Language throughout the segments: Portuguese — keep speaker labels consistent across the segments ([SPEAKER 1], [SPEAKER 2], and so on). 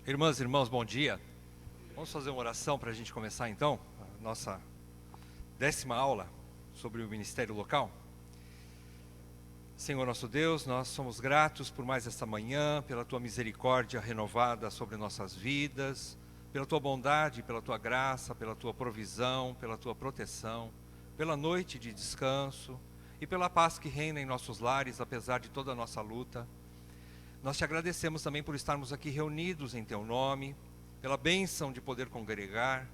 [SPEAKER 1] Irmãs e irmãos, bom dia. Vamos fazer uma oração para a gente começar então a nossa 10ª aula sobre o ministério local. Senhor nosso Deus, nós somos gratos por mais esta manhã, pela Tua misericórdia renovada sobre nossas vidas, pela Tua bondade, pela Tua graça, pela Tua provisão, pela Tua proteção, pela noite de descanso e pela paz que reina em nossos lares, apesar de toda a nossa luta. Nós te agradecemos também por estarmos aqui reunidos em Teu nome, pela bênção de poder congregar,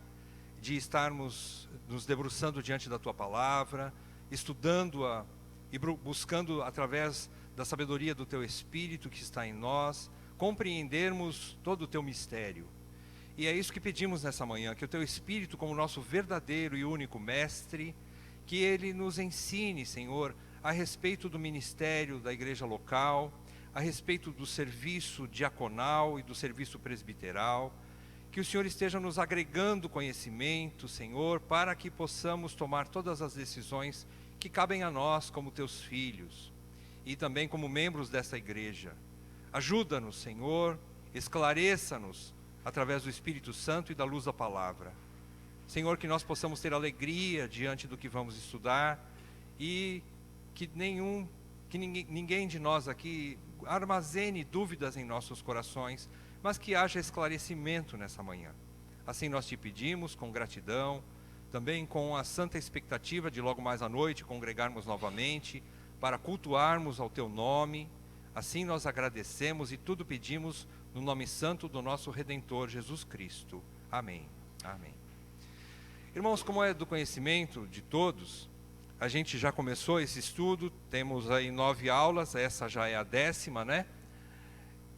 [SPEAKER 1] de estarmos nos debruçando diante da Tua palavra, estudando-a e buscando através da sabedoria do Teu Espírito que está em nós, compreendermos todo o Teu mistério. E é isso que pedimos nessa manhã, que o Teu Espírito, como nosso verdadeiro e único mestre, que Ele nos ensine, Senhor, a respeito do ministério da igreja local, a respeito do serviço diaconal e do serviço presbiteral, que o Senhor esteja nos agregando conhecimento, Senhor, para que possamos tomar todas as decisões que cabem a nós como Teus filhos e também como membros desta igreja. Ajuda-nos, Senhor, esclareça-nos através do Espírito Santo e da luz da palavra. Senhor, que nós possamos ter alegria diante do que vamos estudar e que ninguém de nós aqui armazene dúvidas em nossos corações, mas que haja esclarecimento nessa manhã. Assim nós te pedimos com gratidão, também com a santa expectativa de logo mais à noite congregarmos novamente, para cultuarmos ao Teu nome. Assim nós agradecemos e tudo pedimos no nome santo do nosso Redentor Jesus Cristo. Amém. Amém. Irmãos, como é do conhecimento de todos, a gente já começou esse estudo, temos aí 9 aulas, essa já é a 10ª, né?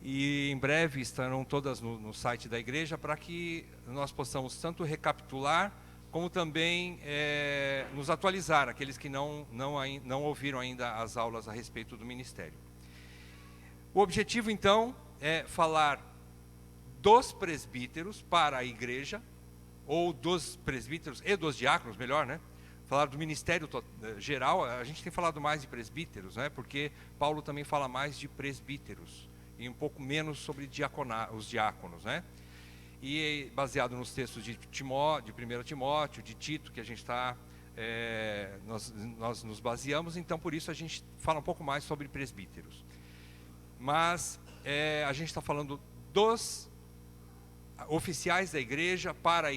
[SPEAKER 1] E em breve estarão todas no site da igreja para que nós possamos tanto recapitular, como também nos atualizar, aqueles que não ouviram ainda as aulas a respeito do ministério. O objetivo então é falar dos presbíteros para a igreja, ou dos presbíteros e dos diáconos, melhor, né? Falar do ministério geral. A gente tem falado mais de presbíteros, né? Porque Paulo também fala mais de presbíteros e um pouco menos sobre os diáconos, né? E baseado nos textos de 1 Timóteo, de Tito, que a gente está, nós nos baseamos, então por isso a gente fala um pouco mais sobre presbíteros. Mas a gente está falando dos oficiais da igreja, para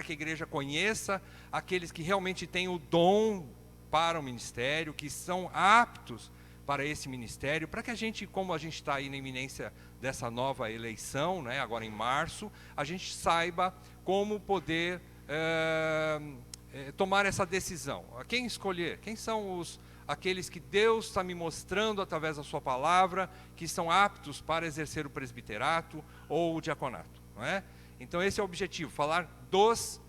[SPEAKER 1] que a igreja conheça aqueles que realmente têm o dom para o ministério, que são aptos para esse ministério, para que a gente, como a gente está aí na iminência dessa nova eleição, né, agora em março, a gente saiba como poder tomar essa decisão. A quem escolher? Quem são aqueles que Deus está me mostrando através da sua palavra, que são aptos para exercer o presbiterato ou o diaconato, não é? Então esse é o objetivo, falar dos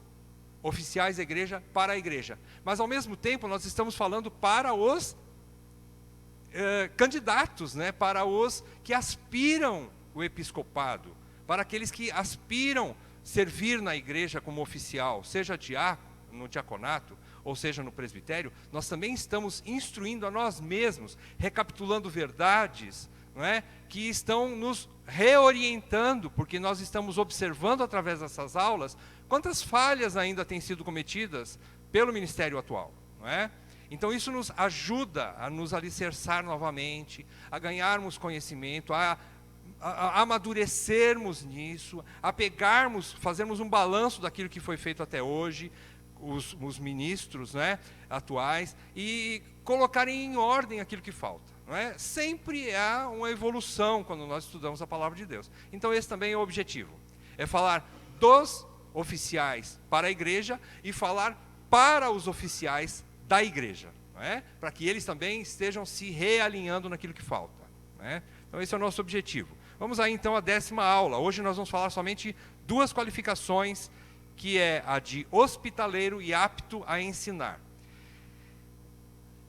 [SPEAKER 1] oficiais da igreja para a igreja. Mas ao mesmo tempo nós estamos falando para os candidatos, né? Para os que aspiram o episcopado, para aqueles que aspiram servir na igreja como oficial, seja no diaconato, ou seja no presbitério. Nós também estamos instruindo a nós mesmos, recapitulando verdades, não é? Que estão nos reorientando, porque nós estamos observando através dessas aulas quantas falhas ainda têm sido cometidas pelo ministério atual, não é? Então isso nos ajuda a nos alicerçar novamente, a ganharmos conhecimento, a amadurecermos nisso, a fazermos um balanço daquilo que foi feito até hoje, os ministros, né, atuais, e colocarem em ordem aquilo que falta, não é? Sempre há uma evolução quando nós estudamos a palavra de Deus. Então esse também é o objetivo, é falar dos oficiais para a igreja e falar para os oficiais da igreja, não é? Para que eles também estejam se realinhando naquilo que falta, não é? Então esse é o nosso objetivo. Vamos aí então à 10ª aula. Hoje nós vamos falar somente 2 qualificações, que é a de hospitaleiro e apto a ensinar.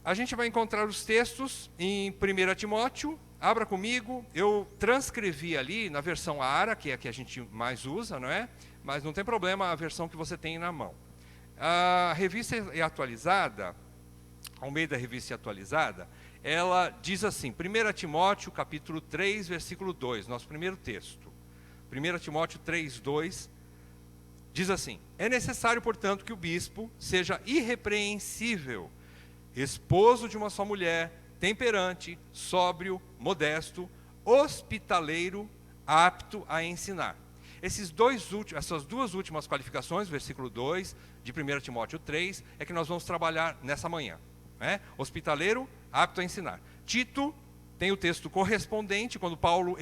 [SPEAKER 1] A gente vai encontrar os textos em 1 Timóteo, abra comigo, eu transcrevi ali na versão ARA, que é a que a gente mais usa, não é? Mas não tem problema a versão que você tem na mão. A revista é atualizada, ao meio da revista atualizada, ela diz assim, 1 Timóteo capítulo 3, versículo 2, nosso primeiro texto. 1 Timóteo 3:2, diz assim: é necessário, portanto, que o bispo seja irrepreensível, esposo de uma só mulher, temperante, sóbrio, modesto, hospitaleiro, apto a ensinar. Essas duas últimas qualificações, versículo 2 de 1 Timóteo 3, é que nós vamos trabalhar nessa manhã. Hospitaleiro, apto a ensinar. Tito tem o texto correspondente, quando Paulo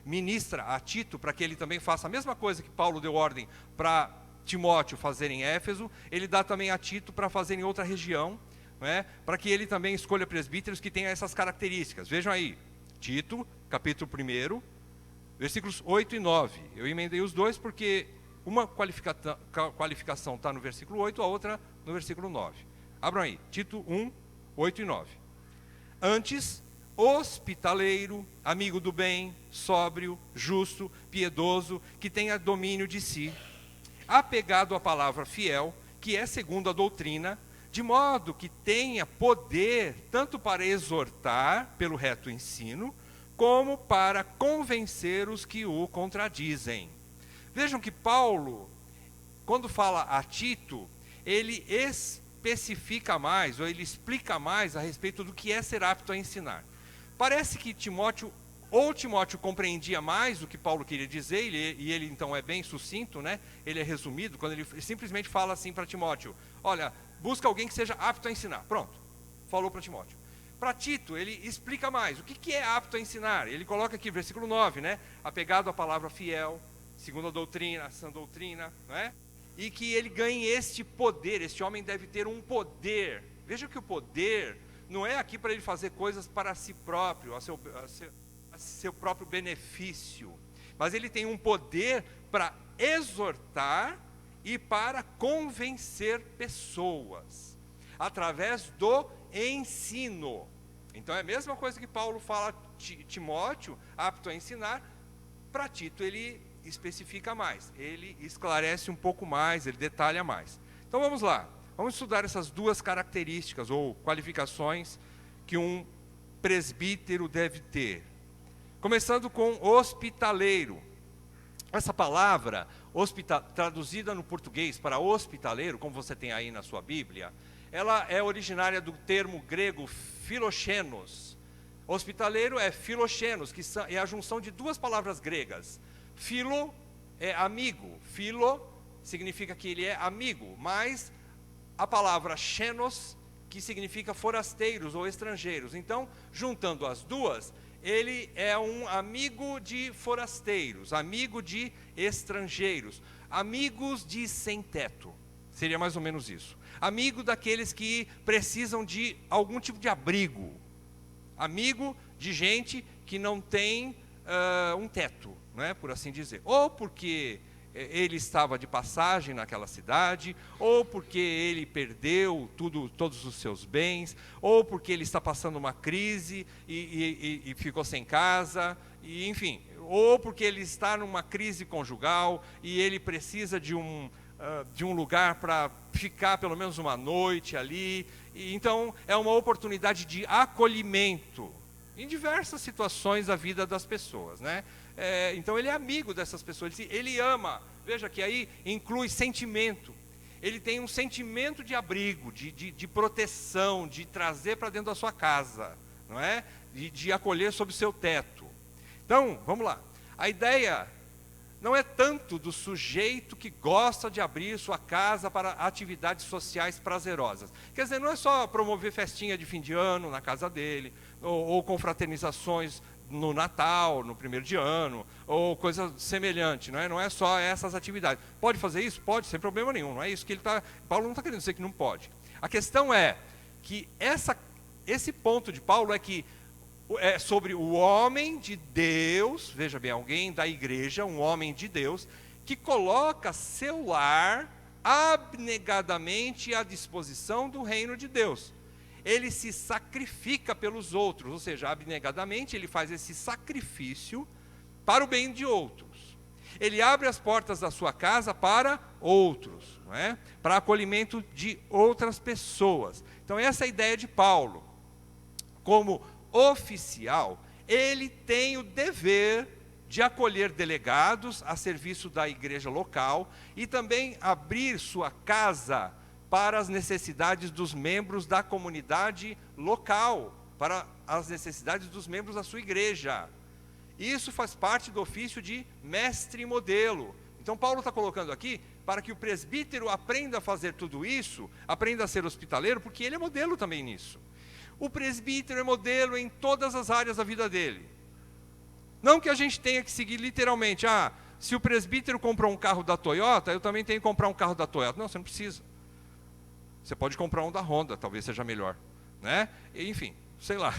[SPEAKER 1] ministra a Tito, para que ele também faça a mesma coisa que Paulo deu ordem para Timóteo fazer em Éfeso, ele dá também a Tito para fazer em outra região, para que ele também escolha presbíteros que tenham essas características. Vejam aí, Tito, capítulo 1, versículos 8 e 9. Eu emendei os dois porque uma qualificação está no versículo 8, a outra no versículo 9. Abram aí, Tito 1, 8 e 9. Antes, hospitaleiro, amigo do bem, sóbrio, justo, piedoso, que tenha domínio de si, apegado à palavra fiel, que é segundo a doutrina, de modo que tenha poder tanto para exortar pelo reto ensino, como para convencer os que o contradizem. Vejam que Paulo, quando fala a Tito, ele especifica mais, ou ele explica mais a respeito do que é ser apto a ensinar. Parece que Timóteo compreendia mais o que Paulo queria dizer, e ele então é bem sucinto, ele é resumido, quando ele simplesmente fala assim para Timóteo: olha, busca alguém que seja apto a ensinar. Pronto, falou para Timóteo. Para Tito, ele explica mais. O que é apto a ensinar? Ele coloca aqui, versículo 9, apegado à palavra fiel, segundo a doutrina, a sã doutrina, e que ele ganhe este poder. Este homem deve ter um poder. Veja que o poder não é aqui para ele fazer coisas para si próprio, a seu próprio benefício, mas ele tem um poder para exortar e para convencer pessoas, através do ensino. Então é a mesma coisa que Paulo fala a Timóteo, apto a ensinar. Para Tito ele especifica mais, ele esclarece um pouco mais, ele detalha mais. Então vamos lá, vamos estudar essas duas características ou qualificações que um presbítero deve ter. Começando com hospitaleiro. Essa palavra, traduzida no português para hospitaleiro, como você tem aí na sua Bíblia, ela é originária do termo grego philoxenos. Hospitaleiro é philoxenos, que é a junção de duas palavras gregas. Philo é amigo, philo significa que ele é amigo, mas a palavra xenos, que significa forasteiros ou estrangeiros. Então, juntando as duas, ele é um amigo de forasteiros, amigo de estrangeiros, amigos de sem-teto. Seria mais ou menos isso. Amigo daqueles que precisam de algum tipo de abrigo. Amigo de gente que não tem um teto, por assim dizer. Ou porque ele estava de passagem naquela cidade, ou porque ele perdeu todos os seus bens, ou porque ele está passando uma crise e ficou sem casa, e, enfim, ou porque ele está numa crise conjugal e ele precisa de um lugar para ficar pelo menos uma noite ali. E, então é uma oportunidade de acolhimento em diversas situações da vida das pessoas, então ele é amigo dessas pessoas, ele ama. Veja que aí inclui sentimento. Ele tem um sentimento de abrigo, de proteção, de trazer para dentro da sua casa, de acolher sob o seu teto. Então, vamos lá. A ideia não é tanto do sujeito que gosta de abrir sua casa para atividades sociais prazerosas. Quer dizer, não é só promover festinha de fim de ano na casa dele, ou confraternizações no Natal, no primeiro de ano, ou coisa semelhante, não é só essas atividades. Pode fazer isso? Pode, sem problema nenhum, não é isso que Paulo não está querendo dizer que não pode. A questão é que esse ponto de Paulo é sobre o homem de Deus, veja bem, alguém da igreja, um homem de Deus, que coloca seu lar abnegadamente à disposição do reino de Deus. Ele se sacrifica pelos outros, ou seja, abnegadamente ele faz esse sacrifício para o bem de outros. Ele abre as portas da sua casa para outros, para acolhimento de outras pessoas. Então essa é a ideia de Paulo. Como oficial, ele tem o dever de acolher delegados a serviço da igreja local e também abrir sua casa para as necessidades dos membros da comunidade local, para as necessidades dos membros da sua igreja. Isso faz parte do ofício de mestre modelo. Então Paulo está colocando aqui para que o presbítero aprenda a fazer tudo isso, aprenda a ser hospitaleiro, porque ele é modelo também nisso. O presbítero é modelo em todas as áreas da vida dele. Não que a gente tenha que seguir literalmente, se o presbítero comprou um carro da Toyota, eu também tenho que comprar um carro da Toyota. Não, você não precisa. Você pode comprar um da Honda, talvez seja melhor, né? Enfim, sei lá,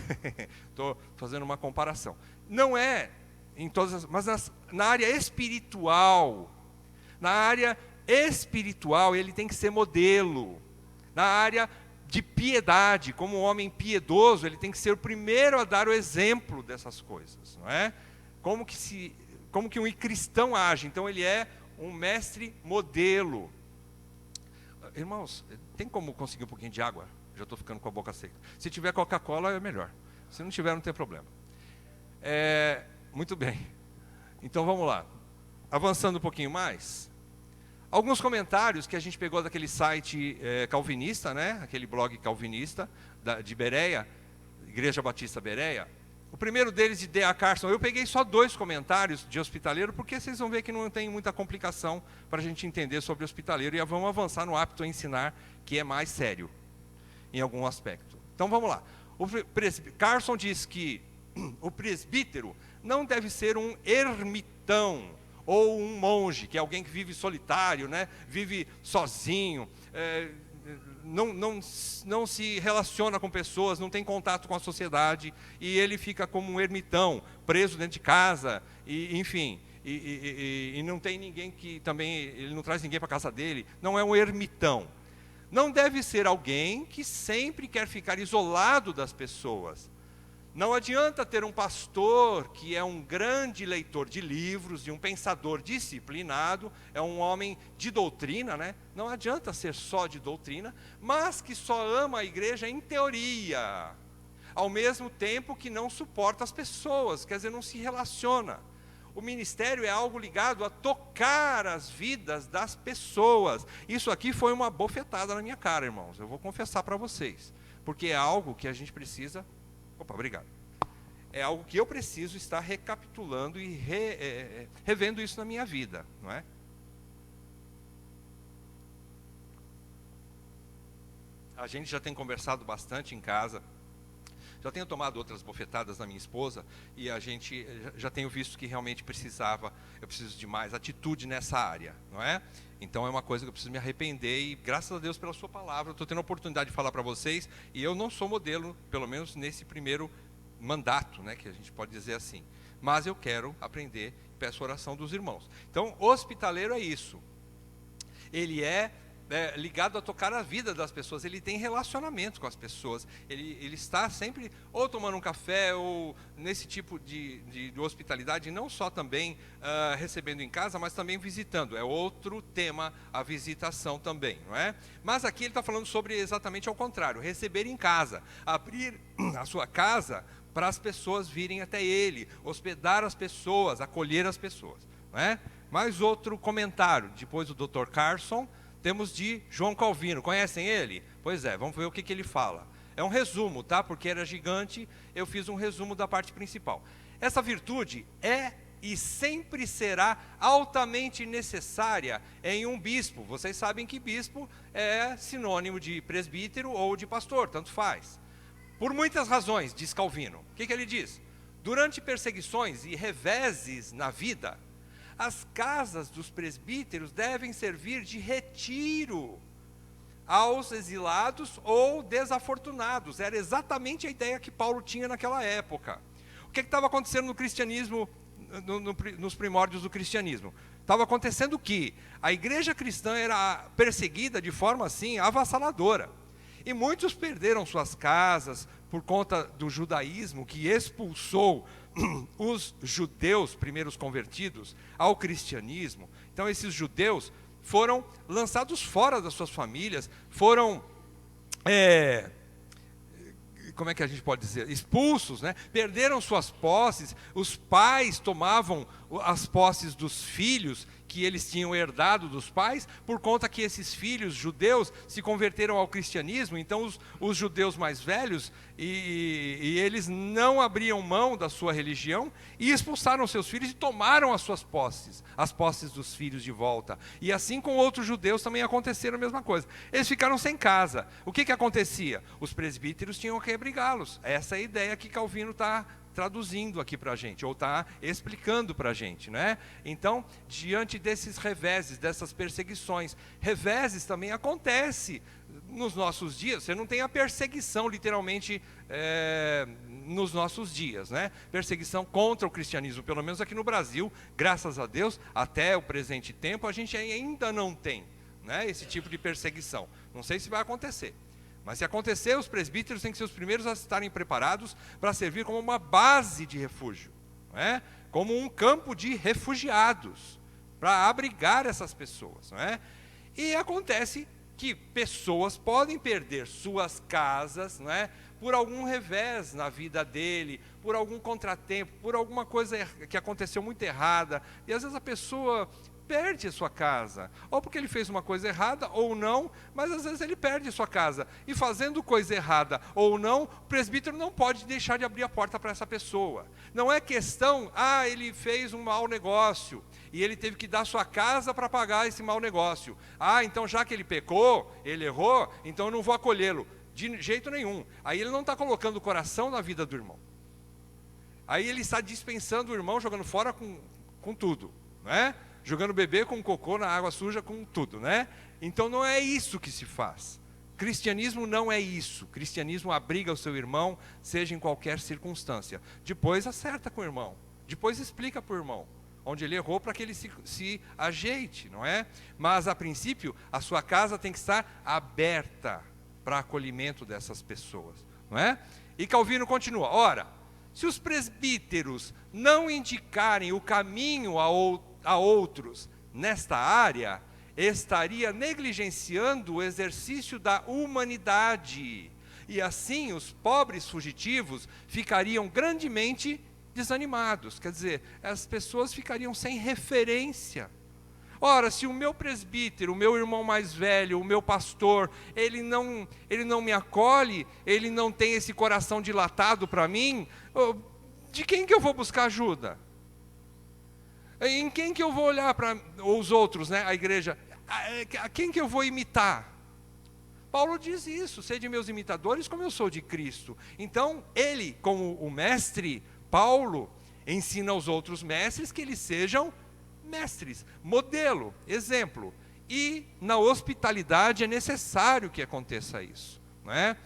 [SPEAKER 1] estou fazendo uma comparação. Não é em todas as, mas na área espiritual. Na área espiritual ele tem que ser modelo. Na área de piedade, como um homem piedoso, ele tem que ser o primeiro a dar o exemplo dessas coisas, não é? Como que um cristão age? Então ele é um mestre modelo. Irmãos, tem como conseguir um pouquinho de água? Já estou ficando com a boca seca. Se tiver Coca-Cola é melhor. Se não tiver, não tem problema. Muito bem. Então vamos lá. Avançando um pouquinho mais. Alguns comentários que a gente pegou daquele site calvinista, né? Aquele blog calvinista de Bereia, Igreja Batista Bereia. O primeiro deles de D.A. Carson. Eu peguei só 2 comentários de hospitaleiro, porque vocês vão ver que não tem muita complicação para a gente entender sobre hospitaleiro. E vamos avançar no apto a ensinar, que é mais sério, em algum aspecto. Então vamos lá. Carson diz que o presbítero não deve ser um ermitão, ou um monge, que é alguém que vive solitário, né? Vive sozinho, não se relaciona com pessoas, não tem contato com a sociedade, e ele fica como um ermitão, preso dentro de casa, e, enfim, e não tem ninguém que também, ele não traz ninguém para a casa dele, não é um ermitão. Não deve ser alguém que sempre quer ficar isolado das pessoas. Não adianta ter um pastor que é um grande leitor de livros e um pensador disciplinado, é um homem de doutrina, né? Não adianta ser só de doutrina, mas que só ama a igreja em teoria, ao mesmo tempo que não suporta as pessoas, quer dizer, não se relaciona. O ministério é algo ligado a tocar as vidas das pessoas. Isso aqui foi uma bofetada na minha cara, irmãos, eu vou confessar para vocês, porque é algo que a gente precisa... Opa, obrigado. É algo que eu preciso estar recapitulando e revendo isso na minha vida, não é? A gente já tem conversado bastante em casa, já tenho tomado outras bofetadas na minha esposa, e a gente já tenho visto que realmente eu preciso de mais atitude nessa área, não é? Então é uma coisa que eu preciso me arrepender, e graças a Deus pela sua palavra, eu estou tendo a oportunidade de falar para vocês, e eu não sou modelo, pelo menos nesse primeiro mandato, né, que a gente pode dizer assim. Mas eu quero aprender, peço oração dos irmãos. Então, hospitaleiro é isso. Ele é ligado a tocar a vida das pessoas, ele tem relacionamento com as pessoas, ele está sempre ou tomando um café, ou nesse tipo de hospitalidade, não só também recebendo em casa, mas também visitando. É outro tema, a visitação também, não é? Mas aqui ele está falando sobre exatamente ao contrário, receber em casa, abrir a sua casa para as pessoas virem até ele, hospedar as pessoas, acolher as pessoas, não é? Mais outro comentário, depois do Dr. Carson, temos de João Calvino. Conhecem ele? Pois é, vamos ver o que ele fala. É um resumo, tá? Porque era gigante, eu fiz um resumo da parte principal. Essa virtude é e sempre será altamente necessária em um bispo. Vocês sabem que bispo é sinônimo de presbítero ou de pastor, tanto faz. Por muitas razões, diz Calvino. O que ele diz? Durante perseguições e reveses na vida, as casas dos presbíteros devem servir de retiro aos exilados ou desafortunados. Era exatamente a ideia que Paulo tinha naquela época. O que estava acontecendo no cristianismo, nos primórdios do cristianismo? Estava acontecendo que a igreja cristã era perseguida de forma assim avassaladora. E muitos perderam suas casas por conta do judaísmo, que expulsou os judeus, primeiros convertidos, ao cristianismo. Então esses judeus foram lançados fora das suas famílias, foram como é que a gente pode dizer? Expulsos, né? Perderam suas posses, os pais tomavam as posses dos filhos que eles tinham herdado dos pais, por conta que esses filhos judeus se converteram ao cristianismo. Então os judeus mais velhos, e eles não abriam mão da sua religião, e expulsaram seus filhos e tomaram as suas posses, as posses dos filhos de volta. E assim com outros judeus também aconteceram a mesma coisa. Eles ficaram sem casa. O que acontecia? Os presbíteros tinham que abrigá-los. Essa é a ideia que Calvino está traduzindo aqui para a gente, ou está explicando para a gente, né? Então, diante desses reveses, dessas perseguições, reveses também acontece nos nossos dias. Você não tem a perseguição, literalmente, nos nossos dias, né? Perseguição contra o cristianismo, pelo menos aqui no Brasil, graças a Deus, até o presente tempo, a gente ainda não tem, né, esse tipo de perseguição. Não sei se vai acontecer. Mas se acontecer, os presbíteros têm que ser os primeiros a estarem preparados para servir como uma base de refúgio, não é? Como um campo de refugiados, para abrigar essas pessoas, não é? E acontece que pessoas podem perder suas casas, não é? Por algum revés na vida dele, por algum contratempo, por alguma coisa que aconteceu muito errada, e às vezes a pessoa perde a sua casa, ou porque ele fez uma coisa errada, ou não, mas às vezes ele perde a sua casa, e fazendo coisa errada, ou não, o presbítero não pode deixar de abrir a porta para essa pessoa. Não é questão, ele fez um mau negócio, e ele teve que dar sua casa para pagar esse mau negócio. Então já que ele pecou, ele errou, então eu não vou acolhê-lo, de jeito nenhum. Aí ele não está colocando o coração na vida do irmão. Aí ele está dispensando o irmão, jogando fora com tudo, não é? Jogando bebê com cocô na água suja, com tudo, né? Então não é isso que se faz. Cristianismo não é isso. Cristianismo abriga o seu irmão, seja em qualquer circunstância. Depois acerta com o irmão. Depois explica para o irmão onde ele errou, para que ele se ajeite, não é? Mas a princípio, a sua casa tem que estar aberta para acolhimento dessas pessoas, não é? E Calvino continua: ora, se os presbíteros não indicarem o caminho a outros nesta área, estaria negligenciando o exercício da humanidade, e assim os pobres fugitivos ficariam grandemente desanimados. Quer dizer, as pessoas ficariam sem referência. Ora, se o meu presbítero, o meu irmão mais velho, o meu pastor, ele não me acolhe, ele não tem esse coração dilatado para mim, de quem que eu vou buscar ajuda? Em quem que eu vou olhar para os outros, né? A igreja? A quem que eu vou imitar? Paulo diz isso: sede meus imitadores como eu sou de Cristo. Então, ele, como o mestre, Paulo, ensina aos outros mestres que eles sejam mestres, modelo, exemplo. E na hospitalidade é necessário que aconteça isso, não é?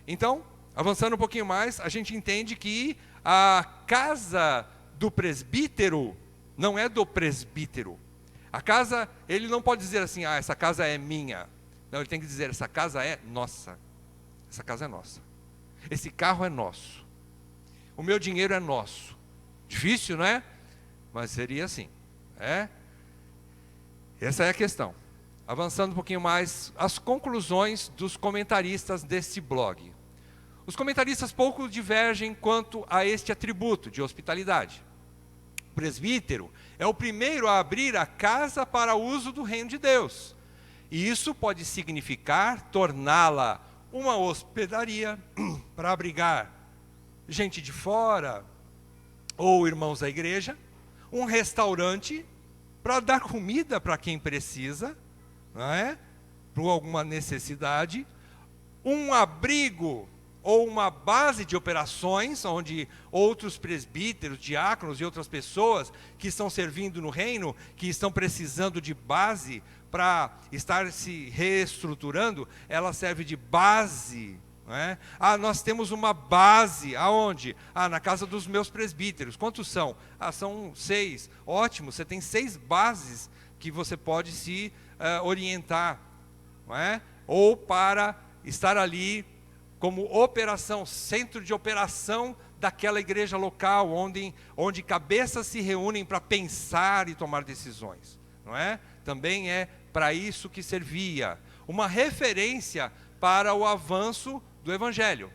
[SPEAKER 1] Então, avançando um pouquinho mais, a gente entende que a casa do presbítero não é do presbítero. A casa, ele não pode dizer assim: essa casa é minha. Não, ele tem que dizer: essa casa é nossa. Essa casa é nossa. Esse carro é nosso. O meu dinheiro é nosso. Difícil, não é? Mas seria assim. Essa é a questão. Avançando um pouquinho mais, as conclusões dos comentaristas desse blog. Os comentaristas pouco divergem quanto a este atributo de hospitalidade. O presbítero é o primeiro a abrir a casa para o uso do reino de Deus. E isso pode significar torná-la uma hospedaria para abrigar gente de fora ou irmãos da igreja, um restaurante para dar comida para quem precisa, não é? Por alguma necessidade, um abrigo ou uma base de operações, onde outros presbíteros, diáconos e outras pessoas que estão servindo no reino, que estão precisando de base para estar se reestruturando, ela serve de base, não é? Nós temos uma base, aonde? Na casa dos meus presbíteros. Quantos são? São 6, ótimo, você tem 6 bases que você pode se orientar, não é? Ou para estar ali como operação, centro de operação daquela igreja local, onde cabeças se reúnem para pensar e tomar decisões, não é? Também é para isso que servia, uma referência para o avanço do Evangelho.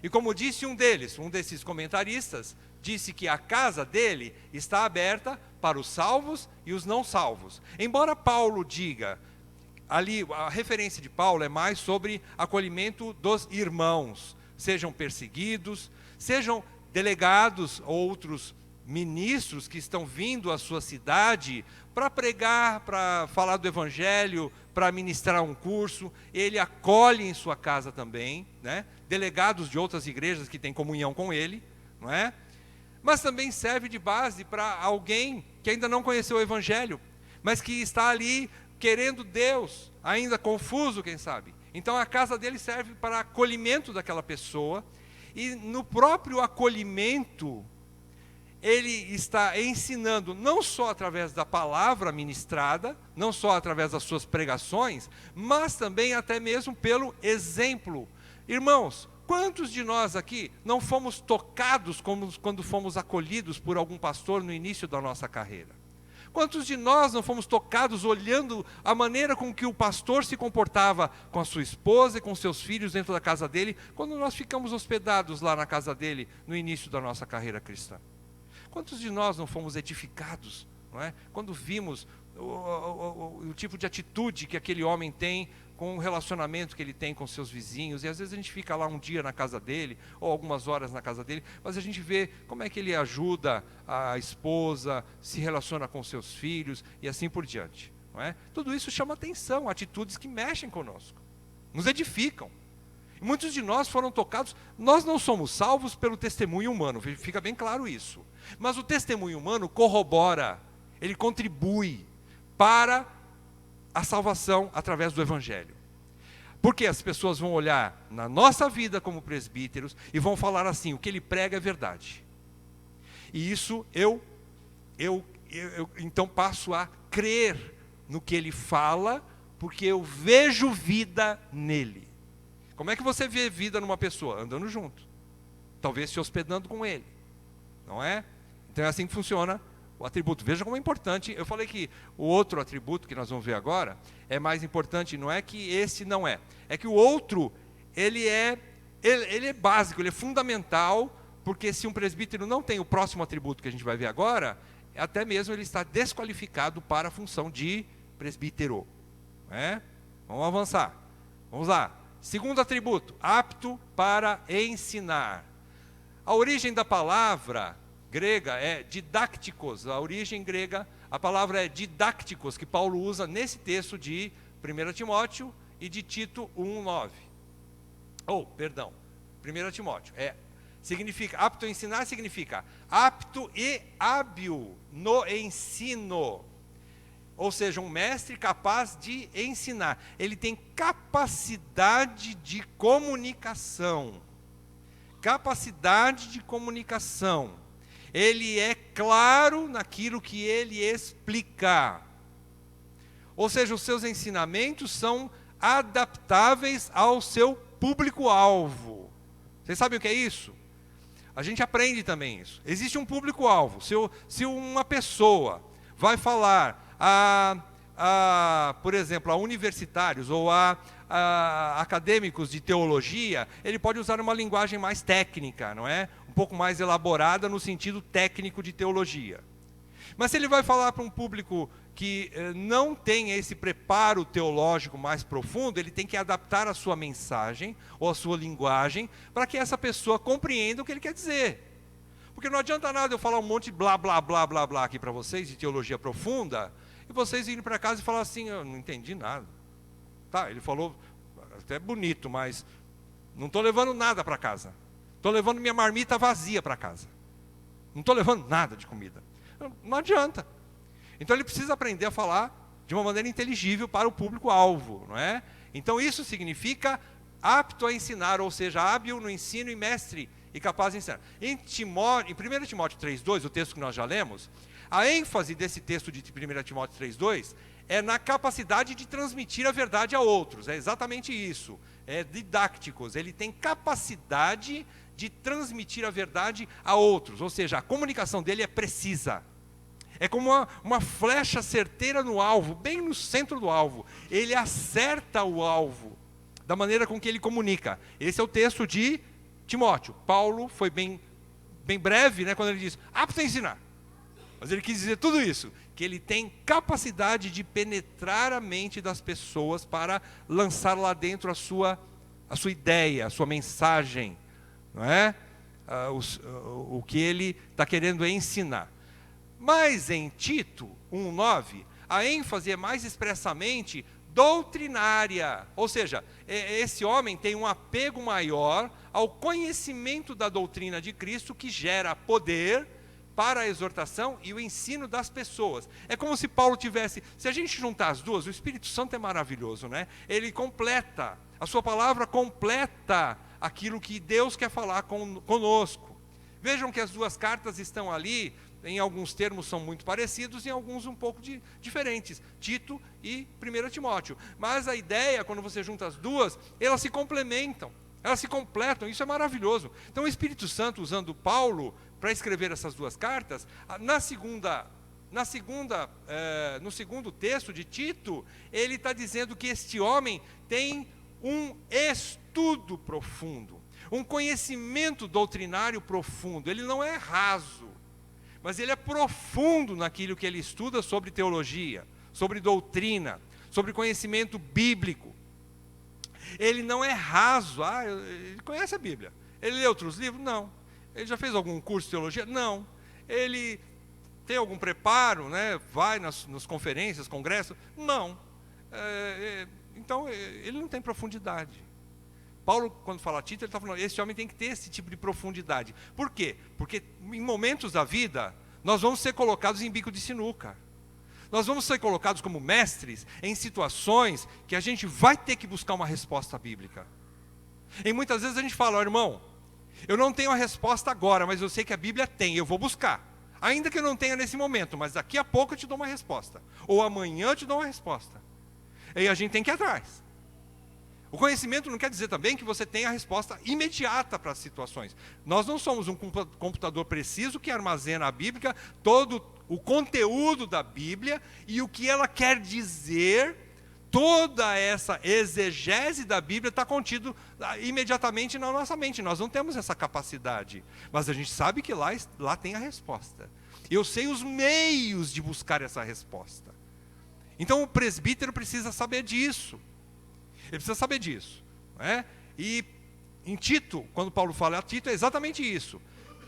[SPEAKER 1] E como disse um desses comentaristas, disse que a casa dele está aberta para os salvos e os não salvos. Embora Paulo diga, ali a referência de Paulo é mais sobre acolhimento dos irmãos, sejam perseguidos, sejam delegados, outros ministros que estão vindo à sua cidade para pregar, para falar do evangelho, para ministrar um curso, ele acolhe em sua casa também, né? Delegados de outras igrejas que têm comunhão com ele, não é? Mas também serve de base para alguém que ainda não conheceu o evangelho, mas que está ali querendo Deus, ainda confuso, quem sabe. Então a casa dele serve para acolhimento daquela pessoa, e no próprio acolhimento ele está ensinando, não só através da palavra ministrada, não só através das suas pregações, mas também até mesmo pelo exemplo. Irmãos, quantos de nós aqui não fomos tocados como quando fomos acolhidos por algum pastor no início da nossa carreira? Quantos de nós não fomos tocados olhando a maneira com que o pastor se comportava com a sua esposa e com seus filhos dentro da casa dele, quando nós ficamos hospedados lá na casa dele no início da nossa carreira cristã? Quantos de nós não fomos edificados, não é? Quando vimos o tipo de atitude que aquele homem tem com o relacionamento que ele tem com seus vizinhos, e às vezes a gente fica lá um dia na casa dele, ou algumas horas na casa dele, mas a gente vê como é que ele ajuda a esposa, se relaciona com seus filhos, e assim por diante, não é? Tudo isso chama atenção, atitudes que mexem conosco, nos edificam. E muitos de nós foram tocados. Nós não somos salvos pelo testemunho humano, fica bem claro isso. Mas o testemunho humano corrobora, ele contribui para a salvação através do evangelho. Porque as pessoas vão olhar na nossa vida como presbíteros e vão falar assim: o que ele prega é verdade. E isso eu então passo a crer no que ele fala, porque eu vejo vida nele. Como é que você vê vida numa pessoa? Andando junto. Talvez se hospedando com ele. Não é? Então é assim que funciona o atributo. Veja como é importante. Eu falei que o outro atributo que nós vamos ver agora é mais importante. Não é que esse não é. É que o outro, ele é básico, ele é fundamental, porque se um presbítero não tem o próximo atributo que a gente vai ver agora, até mesmo ele está desqualificado para a função de presbítero. Não é? Vamos avançar. Vamos lá. Segundo atributo, apto para ensinar. A origem da palavra grega é didácticos. A origem grega, a palavra é didácticos, que Paulo usa nesse texto de 1 Timóteo e de Tito 1:9. 1 Timóteo. Significa, apto a ensinar significa apto e hábil no ensino. Ou seja, um mestre capaz de ensinar. Ele tem capacidade de comunicação. Capacidade de comunicação. Ele é claro naquilo que ele explica. Ou seja, os seus ensinamentos são adaptáveis ao seu público-alvo. Vocês sabem o que é isso? A gente aprende também isso. Existe um público-alvo. Se uma pessoa vai falar por exemplo, a universitários ou a acadêmicos de teologia, ele pode usar uma linguagem mais técnica, não é? Um pouco mais elaborada no sentido técnico de teologia. Mas se ele vai falar para um público que não tem esse preparo teológico mais profundo, ele tem que adaptar a sua mensagem ou a sua linguagem para que essa pessoa compreenda o que ele quer dizer. Porque não adianta nada eu falar um monte de blá, blá, blá, blá, blá aqui para vocês, de teologia profunda, e vocês irem para casa e falar assim: eu não entendi nada. Tá, ele falou até bonito, mas não estou levando nada para casa. Estou levando minha marmita vazia para casa. Não estou levando nada de comida. Não adianta. Então ele precisa aprender a falar de uma maneira inteligível para o público-alvo, não é? Então isso significa apto a ensinar, ou seja, hábil no ensino e mestre e capaz de ensinar. Em 1 Timóteo 3:2, o texto que nós já lemos, a ênfase desse texto de 1 Timóteo 3:2 é na capacidade de transmitir a verdade a outros. É exatamente isso. É didácticos. Ele tem capacidade de transmitir a verdade a outros. Ou seja, a comunicação dele é precisa. É como uma flecha certeira no alvo, bem no centro do alvo. Ele acerta o alvo da maneira com que ele comunica. Esse é o texto de Timóteo. Paulo foi bem breve, né, quando ele diz, apto a ensinar. Mas ele quis dizer tudo isso, que ele tem capacidade de penetrar a mente das pessoas para lançar lá dentro a sua ideia, a sua mensagem, não é? O que ele está querendo ensinar. Mas em Tito 1:9, a ênfase é mais expressamente doutrinária, ou seja, esse homem tem um apego maior ao conhecimento da doutrina de Cristo, que gera poder para a exortação e o ensino das pessoas. É como se Paulo tivesse, se a gente juntar as duas, o Espírito Santo é maravilhoso, né? Ele completa, a sua palavra completa aquilo que Deus quer falar conosco. Vejam que as duas cartas estão ali, em alguns termos são muito parecidos, em alguns um pouco diferentes, Tito e 1 Timóteo. Mas a ideia, quando você junta as duas, elas se complementam, elas se completam, isso é maravilhoso. Então o Espírito Santo, usando Paulo para escrever essas duas cartas, no segundo texto de Tito, ele está dizendo que este homem tem um estudo profundo, um conhecimento doutrinário profundo. Ele não é raso, mas ele é profundo naquilo que ele estuda sobre teologia, sobre doutrina, sobre conhecimento bíblico. Ele não é raso, ele conhece a Bíblia. Ele lê outros livros? Não. Ele já fez algum curso de teologia? Não. Ele tem algum preparo, né? Vai nas conferências, congressos? Não. Então, ele não tem profundidade. Paulo, quando fala a Tito, ele está falando, esse homem tem que ter esse tipo de profundidade. Por quê? Porque em momentos da vida, nós vamos ser colocados em bico de sinuca. Nós vamos ser colocados como mestres em situações que a gente vai ter que buscar uma resposta bíblica. E muitas vezes a gente fala, irmão, eu não tenho a resposta agora, mas eu sei que a Bíblia tem, eu vou buscar. Ainda que eu não tenha nesse momento, mas daqui a pouco eu te dou uma resposta. Ou amanhã eu te dou uma resposta. E a gente tem que ir atrás. O conhecimento não quer dizer também que você tenha a resposta imediata para as situações. Nós não somos um computador preciso que armazena a Bíblia, todo o conteúdo da Bíblia e o que ela quer dizer, toda essa exegese da Bíblia está contido imediatamente na nossa mente. Nós não temos essa capacidade, mas a gente sabe que lá tem a resposta. Eu sei os meios de buscar essa resposta. Então o presbítero precisa saber disso. Ele precisa saber disso, não é? E em Tito, quando Paulo fala a Tito, é exatamente isso.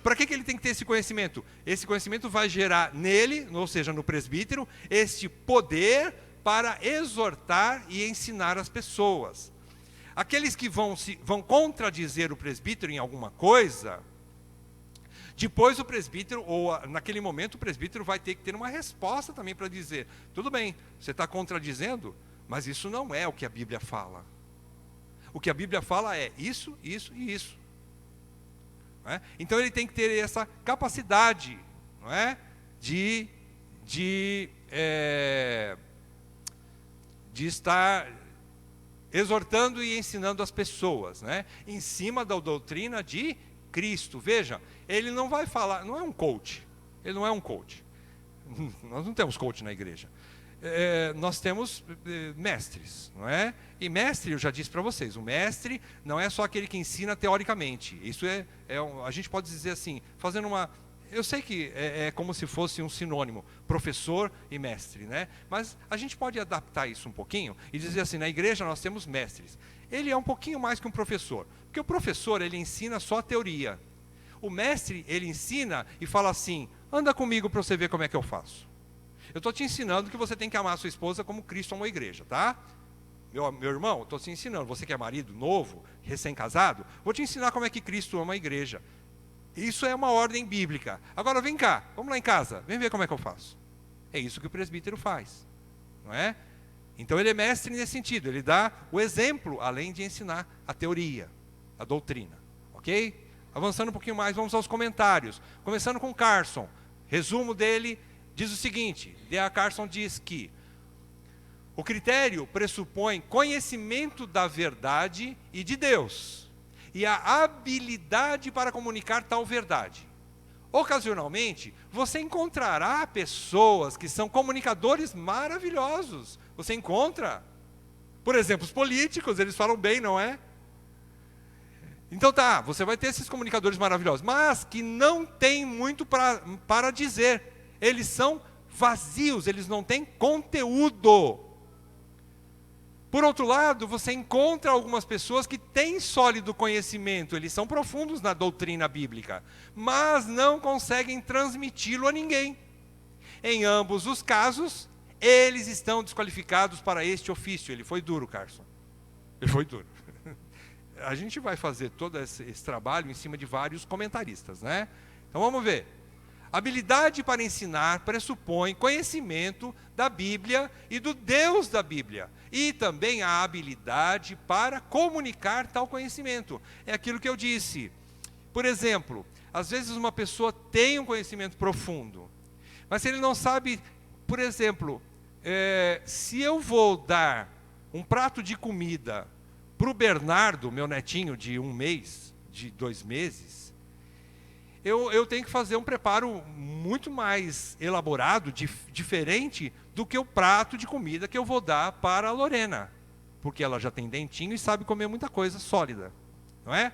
[SPEAKER 1] Para que ele tem que ter esse conhecimento? Esse conhecimento vai gerar nele, ou seja, no presbítero, este poder para exortar e ensinar as pessoas. Aqueles que vão contradizer o presbítero em alguma coisa, depois o presbítero, ou naquele momento o presbítero vai ter que ter uma resposta também para dizer, tudo bem, você está contradizendo, mas isso não é o que a Bíblia fala. O que a Bíblia fala é isso, isso e isso. Não é? Então ele tem que ter essa capacidade, não é? de estar exortando e ensinando as pessoas, né? Em cima da doutrina de Cristo. Veja, ele não vai falar, não é um coach. Ele não é um coach. Nós não temos coach na igreja. Nós temos mestres, não é? E mestre, eu já disse para vocês, o mestre não é só aquele que ensina teoricamente. Isso a gente pode dizer assim, fazendo uma... Eu sei que é como se fosse um sinônimo, professor e mestre, né? Mas a gente pode adaptar isso um pouquinho e dizer assim, na igreja nós temos mestres. Ele é um pouquinho mais que um professor, porque o professor, ele ensina só a teoria. O mestre, ele ensina e fala assim, anda comigo para você ver como é que eu faço. Eu estou te ensinando que você tem que amar a sua esposa como Cristo amou a igreja, tá? Meu irmão, estou te ensinando, você que é marido novo, recém-casado, vou te ensinar como é que Cristo ama a igreja. Isso é uma ordem bíblica. Agora vem cá, vamos lá em casa, vem ver como é que eu faço. É isso que o presbítero faz, não é? Então ele é mestre nesse sentido, ele dá o exemplo, além de ensinar a teoria, a doutrina, ok? Avançando um pouquinho mais, vamos aos comentários. Começando com Carson, resumo dele, diz o seguinte, D.A. Carson diz que o critério pressupõe conhecimento da verdade e de Deus, e a habilidade para comunicar tal verdade. Ocasionalmente, você encontrará pessoas que são comunicadores maravilhosos. Você encontra, por exemplo, os políticos, eles falam bem, não é? Então tá, você vai ter esses comunicadores maravilhosos, mas que não tem muito para dizer. Eles são vazios, eles não têm conteúdo. Por outro lado, você encontra algumas pessoas que têm sólido conhecimento, eles são profundos na doutrina bíblica, mas não conseguem transmiti-lo a ninguém. Em ambos os casos, eles estão desqualificados para este ofício. Ele foi duro, Carson. Ele foi duro. A gente vai fazer todo esse trabalho em cima de vários comentaristas, né? Então vamos ver. Habilidade para ensinar pressupõe conhecimento da Bíblia e do Deus da Bíblia. E também a habilidade para comunicar tal conhecimento. É aquilo que eu disse. Por exemplo, às vezes uma pessoa tem um conhecimento profundo, mas se ele não sabe, por exemplo, se eu vou dar um prato de comida para o Bernardo, meu netinho de 1 mês, de 2 meses, eu tenho que fazer um preparo muito mais elaborado, diferente do que o prato de comida que eu vou dar para a Lorena, porque ela já tem dentinho e sabe comer muita coisa sólida, não é?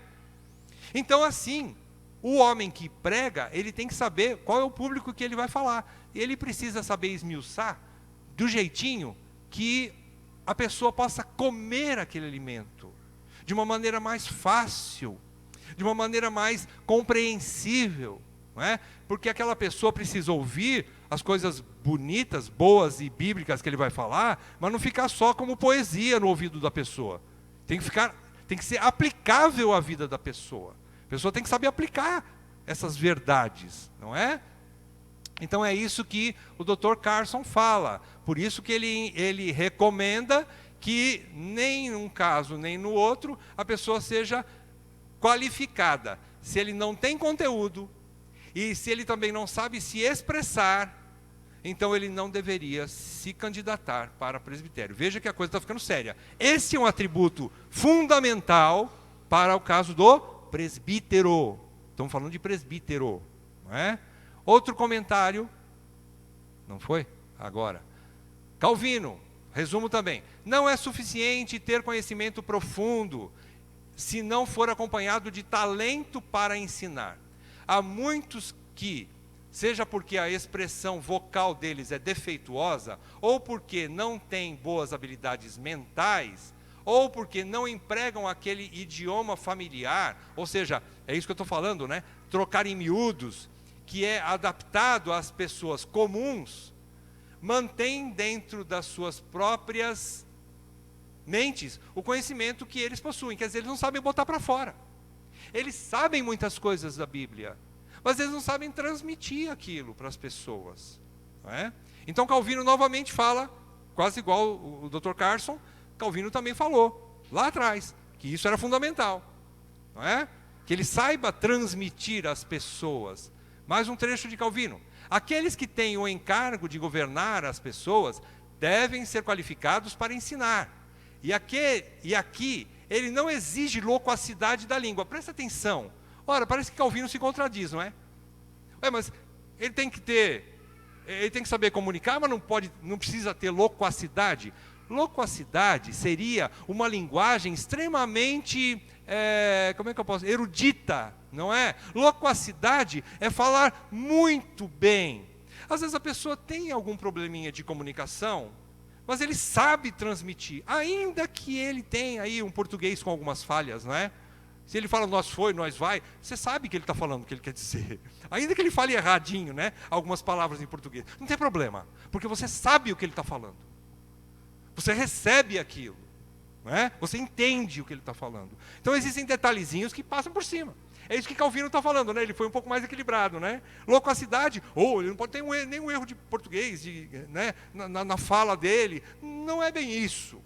[SPEAKER 1] Então assim, o homem que prega, ele tem que saber qual é o público que ele vai falar. Ele precisa saber esmiuçar do jeitinho que a pessoa possa comer aquele alimento, de uma maneira mais fácil, de uma maneira mais compreensível, não é? Porque aquela pessoa precisa ouvir as coisas bonitas, boas e bíblicas que ele vai falar, mas não ficar só como poesia no ouvido da pessoa. Tem que ser aplicável à vida da pessoa. A pessoa tem que saber aplicar essas verdades, não é? Então é isso que o Dr. Carson fala. Por isso que ele recomenda que nem num caso nem no outro a pessoa seja qualificada. Se ele não tem conteúdo e se ele também não sabe se expressar, então ele não deveria se candidatar para presbitério. Veja que a coisa está ficando séria. Esse é um atributo fundamental para o caso do presbítero. Estamos falando de presbítero, não é? Outro comentário, não foi? Agora. Calvino, resumo também. Não é suficiente ter conhecimento profundo se não for acompanhado de talento para ensinar. Há muitos que, seja porque a expressão vocal deles é defeituosa, ou porque não têm boas habilidades mentais, ou porque não empregam aquele idioma familiar, ou seja, é isso que eu estou falando, né? Trocar em miúdos, que é adaptado às pessoas comuns, mantém dentro das suas próprias mentes o conhecimento que eles possuem. Quer dizer, eles não sabem botar para fora. Eles sabem muitas coisas da Bíblia, mas eles não sabem transmitir aquilo para as pessoas, não é? Então Calvino novamente fala, quase igual o Dr. Carson, Calvino também falou, lá atrás, que isso era fundamental, não é? Que ele saiba transmitir às pessoas. Mais um trecho de Calvino. Aqueles que têm o encargo de governar as pessoas devem ser qualificados para ensinar. E aqui ele não exige loquacidade da língua. Presta atenção. Ora, parece que Calvino se contradiz, não é? Mas ele tem que saber comunicar, mas não precisa ter loquacidade. Loquacidade seria uma linguagem extremamente, erudita, não é? Loquacidade é falar muito bem. Às vezes a pessoa tem algum probleminha de comunicação, mas ele sabe transmitir, ainda que ele tenha aí um português com algumas falhas, não é? Se ele fala nós foi, nós vai, você sabe que ele está falando o que ele quer dizer. Ainda que ele fale erradinho, né? Algumas palavras em português. Não tem problema, porque você sabe o que ele está falando. Você recebe aquilo, não é? Você entende o que ele está falando. Então existem detalhezinhos que passam por cima. É isso que Calvino está falando, né? Ele foi um pouco mais equilibrado, né? Loquacidade, ele não pode ter nenhum erro de português, né? na fala dele. Não é bem isso.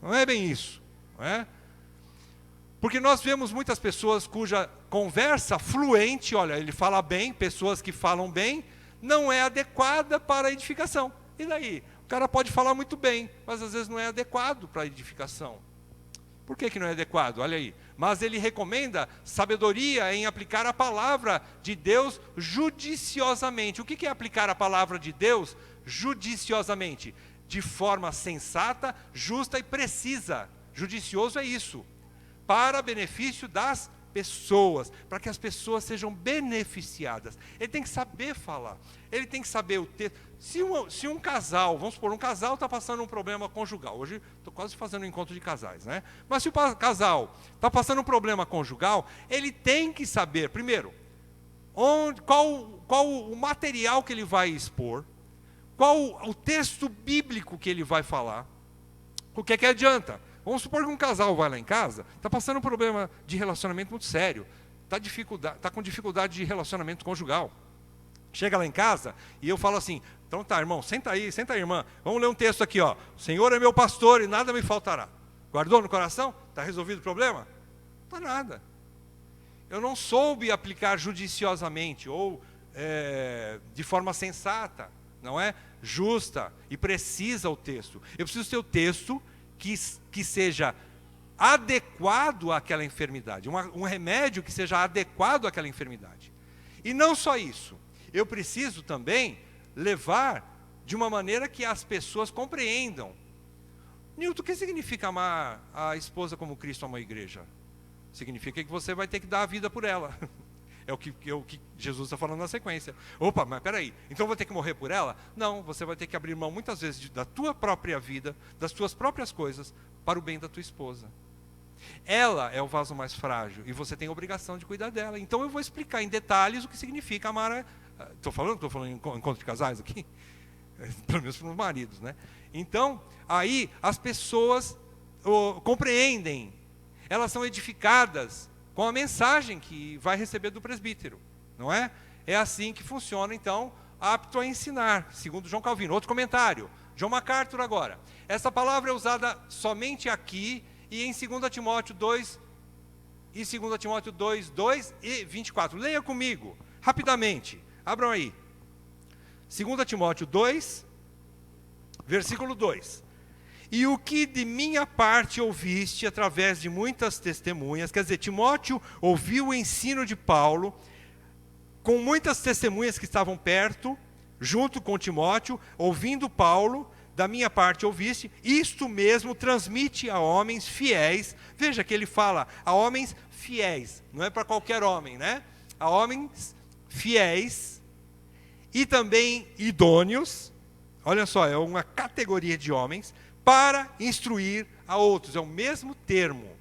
[SPEAKER 1] Não é bem isso, não é? Porque nós vemos muitas pessoas cuja conversa fluente, olha, ele fala bem, pessoas que falam bem, não é adequada para a edificação. E daí? O cara pode falar muito bem, mas às vezes não é adequado para a edificação. Por que não é adequado? Olha aí. Mas ele recomenda sabedoria em aplicar a palavra de Deus judiciosamente. O que é aplicar a palavra de Deus judiciosamente? De forma sensata, justa e precisa. Judicioso é isso. para benefício das pessoas, para que as pessoas sejam beneficiadas. Ele tem que saber falar, ele tem que saber o texto. Se um casal, vamos supor, um casal está passando um problema conjugal, hoje estou quase fazendo um encontro de casais, né? Mas se o casal está passando um problema conjugal, ele tem que saber, primeiro, qual o material que ele vai expor, qual o texto bíblico que ele vai falar, o que é que adianta? Vamos supor que um casal vai lá em casa, está passando um problema de relacionamento muito sério, está com dificuldade de relacionamento conjugal. Chega lá em casa e eu falo assim, então tá, irmão, senta aí, irmã, vamos ler um texto aqui, ó. O Senhor é meu pastor e nada me faltará. Guardou no coração? Está resolvido o problema? Não está nada. Eu não soube aplicar judiciosamente ou de forma sensata, não é? Justa e precisa o texto. Eu preciso ter o texto que seja adequado àquela enfermidade, um remédio que seja adequado àquela enfermidade. E não só isso, eu preciso também levar de uma maneira que as pessoas compreendam. Nilton, o que significa amar a esposa como Cristo amou a igreja? Significa que você vai ter que dar a vida por ela. É o que Jesus está falando na sequência. Opa, mas peraí, então eu vou ter que morrer por ela? Não, você vai ter que abrir mão muitas vezes da tua própria vida, das tuas próprias coisas, para o bem da tua esposa. Ela é o vaso mais frágil e você tem a obrigação de cuidar dela. Então eu vou explicar em detalhes o que significa amar. Estou falando em encontro de casais aqui? Pelo menos para os maridos, né? Então, aí as pessoas compreendem, elas são edificadas com a mensagem que vai receber do presbítero, não é? É assim que funciona, então, apto a ensinar, segundo João Calvino. Outro comentário, John MacArthur agora. Essa palavra é usada somente aqui e em 2 Timóteo 2, e 2 Timóteo 2, 2 e 24. Leia comigo, rapidamente, abram aí. 2 Timóteo 2, versículo 2. E o que de minha parte ouviste através de muitas testemunhas, quer dizer, Timóteo ouviu o ensino de Paulo, com muitas testemunhas que estavam perto, junto com Timóteo, ouvindo Paulo, da minha parte ouviste, isto mesmo transmite a homens fiéis. Veja que ele fala a homens fiéis, não é para qualquer homem, né? A homens fiéis e também idôneos, olha só, é uma categoria de homens, para instruir a outros, é o mesmo termo.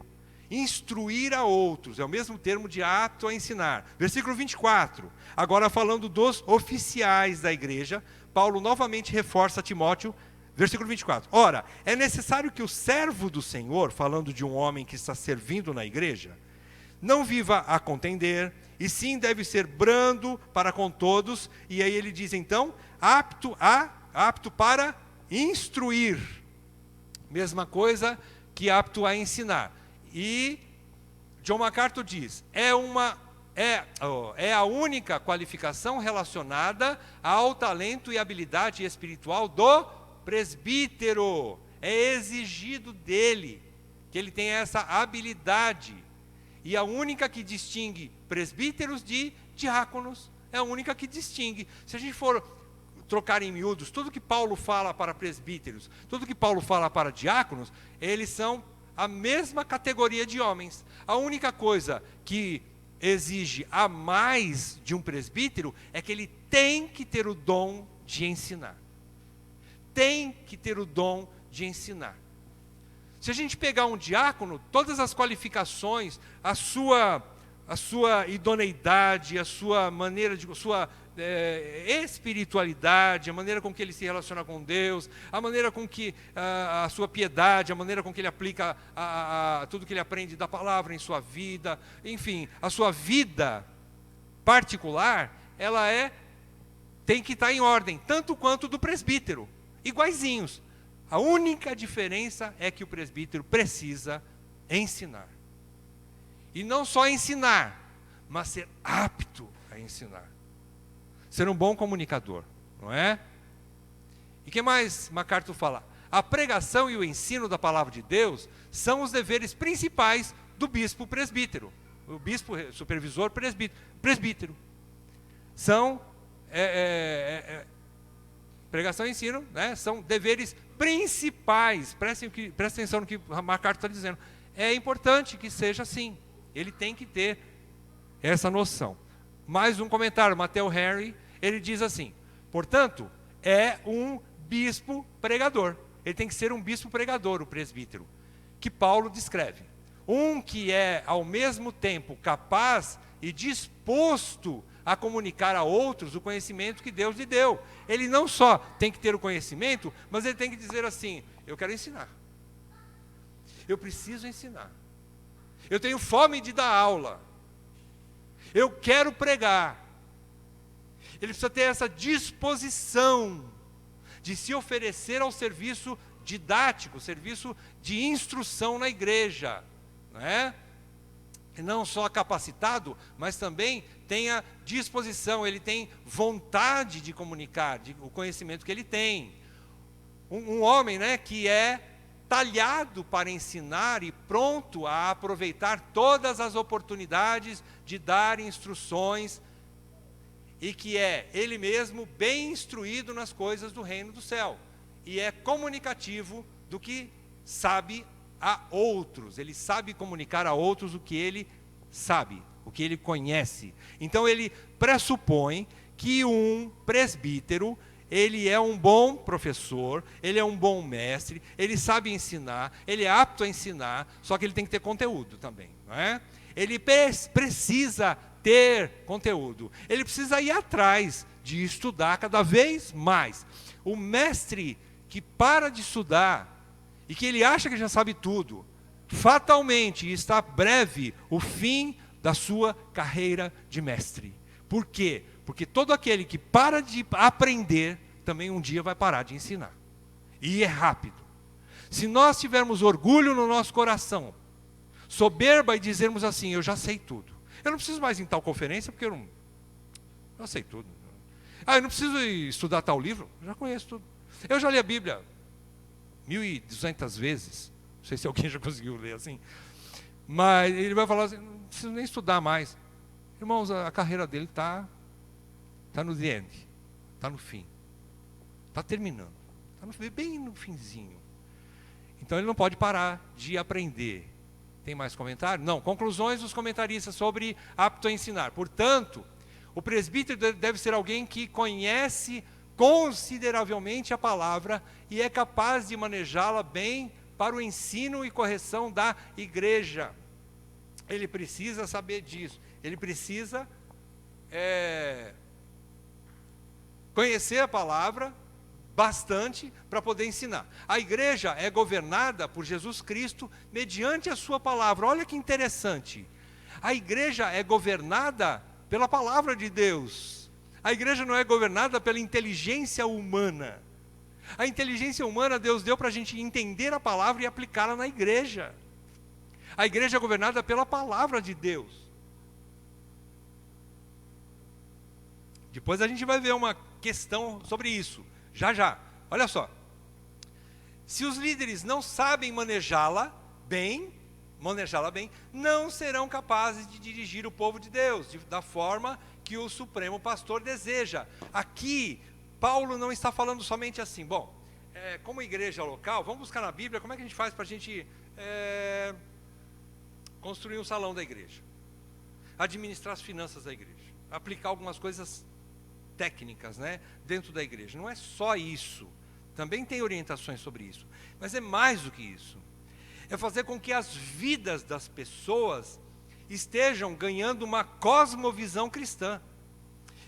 [SPEAKER 1] Instruir a outros, é o mesmo termo de apto a ensinar. Versículo 24, agora falando dos oficiais da igreja, Paulo novamente reforça a Timóteo, versículo 24. Ora, é necessário que o servo do Senhor, falando de um homem que está servindo na igreja, não viva a contender, e sim deve ser brando para com todos, e aí ele diz então, apto para instruir. Mesma coisa que apto a ensinar. E John MacArthur diz, é a única qualificação relacionada ao talento e habilidade espiritual do presbítero. É exigido dele que ele tenha essa habilidade. E a única que distingue presbíteros de diáconos, é a única que distingue. Se a gente for trocar em miúdos, tudo que Paulo fala para presbíteros, tudo que Paulo fala para diáconos, eles são a mesma categoria de homens. A única coisa que exige a mais de um presbítero é que ele tem que ter o dom de ensinar. Tem que ter o dom de ensinar. Se a gente pegar um diácono, todas as qualificações, a sua idoneidade, a sua maneira de... espiritualidade, a maneira com que ele se relaciona com Deus, a maneira com que a sua piedade, a maneira com que ele aplica tudo que ele aprende da palavra em sua vida, enfim, a sua vida particular, ela tem que estar em ordem, tanto quanto do presbítero, iguaizinhos. A única diferença é que o presbítero precisa ensinar. E não só ensinar, mas ser apto a ensinar. Ser um bom comunicador, não é? E o que mais MacArthur fala? A pregação e o ensino da palavra de Deus são os deveres principais do bispo presbítero. O bispo supervisor presbítero. São pregação e ensino, né? São deveres principais. Presta atenção no que MacArthur está dizendo. é importante que seja assim. Ele tem que ter essa noção. Mais um comentário, Matthew Henry, ele diz assim: portanto, é um bispo pregador. Ele tem que ser um bispo pregador, o presbítero, que Paulo descreve. Um que é, ao mesmo tempo, capaz e disposto a comunicar a outros o conhecimento que Deus lhe deu. Ele não só tem que ter o conhecimento, mas ele tem que dizer assim: eu quero ensinar. Eu preciso ensinar. Eu tenho fome de dar aula. Eu quero pregar. Ele precisa ter essa disposição de se oferecer ao serviço didático, serviço de instrução na igreja, não é? E não só capacitado, mas também tenha disposição, ele tem vontade de comunicar o conhecimento que ele tem. Um homem, né, que é talhado para ensinar e pronto a aproveitar todas as oportunidades de dar instruções, e que é ele mesmo bem instruído nas coisas do reino do céu, e é comunicativo do que sabe a outros. Ele sabe comunicar a outros o que ele sabe, o que ele conhece. Então ele pressupõe que um presbítero, ele é um bom professor, ele é um bom mestre, ele sabe ensinar, ele é apto a ensinar, só que ele tem que ter conteúdo também, não é? Ele precisa ter conteúdo, ele precisa ir atrás de estudar cada vez mais. O mestre que para de estudar e que ele acha que já sabe tudo, fatalmente está breve o fim da sua carreira de mestre. Por quê? Porque todo aquele que para de aprender, também um dia vai parar de ensinar. E é rápido. Se nós tivermos orgulho no nosso coração, soberba e dizermos assim: eu já sei tudo. Eu não preciso mais ir em tal conferência, porque eu sei tudo. Eu não preciso estudar tal livro, eu já conheço tudo. Eu já li a Bíblia 1.200 vezes. Não sei se alguém já conseguiu ler assim. Mas ele vai falar assim: não preciso nem estudar mais. Irmãos, a carreira dele está no the end, está no fim, está terminando, está bem no finzinho. Então ele não pode parar de aprender. Tem mais comentário? Não. Conclusões dos comentaristas sobre apto a ensinar. Portanto, o presbítero deve ser alguém que conhece consideravelmente a palavra e é capaz de manejá-la bem para o ensino e correção da igreja. Ele precisa saber disso. Ele precisa conhecer a palavra bastante para poder ensinar. A igreja é governada por Jesus Cristo mediante a sua palavra. Olha que interessante. A igreja é governada pela palavra de Deus. A igreja não é governada pela inteligência humana. A inteligência humana Deus deu para a gente entender a palavra e aplicá-la na igreja. A igreja é governada pela palavra de Deus. Depois a gente vai ver uma questão sobre isso. Já. Olha só. Se os líderes não sabem manejá-la bem, não serão capazes de dirigir o povo de Deus da forma que o Supremo Pastor deseja. Aqui, Paulo não está falando somente assim: bom, como igreja local, vamos buscar na Bíblia como é que a gente faz para a gente construir um salão da igreja, administrar as finanças da igreja, aplicar algumas coisas técnicas, né, dentro da igreja. Não é só isso. Também tem orientações sobre isso. Mas é mais do que isso. É fazer com que as vidas das pessoas estejam ganhando uma cosmovisão cristã.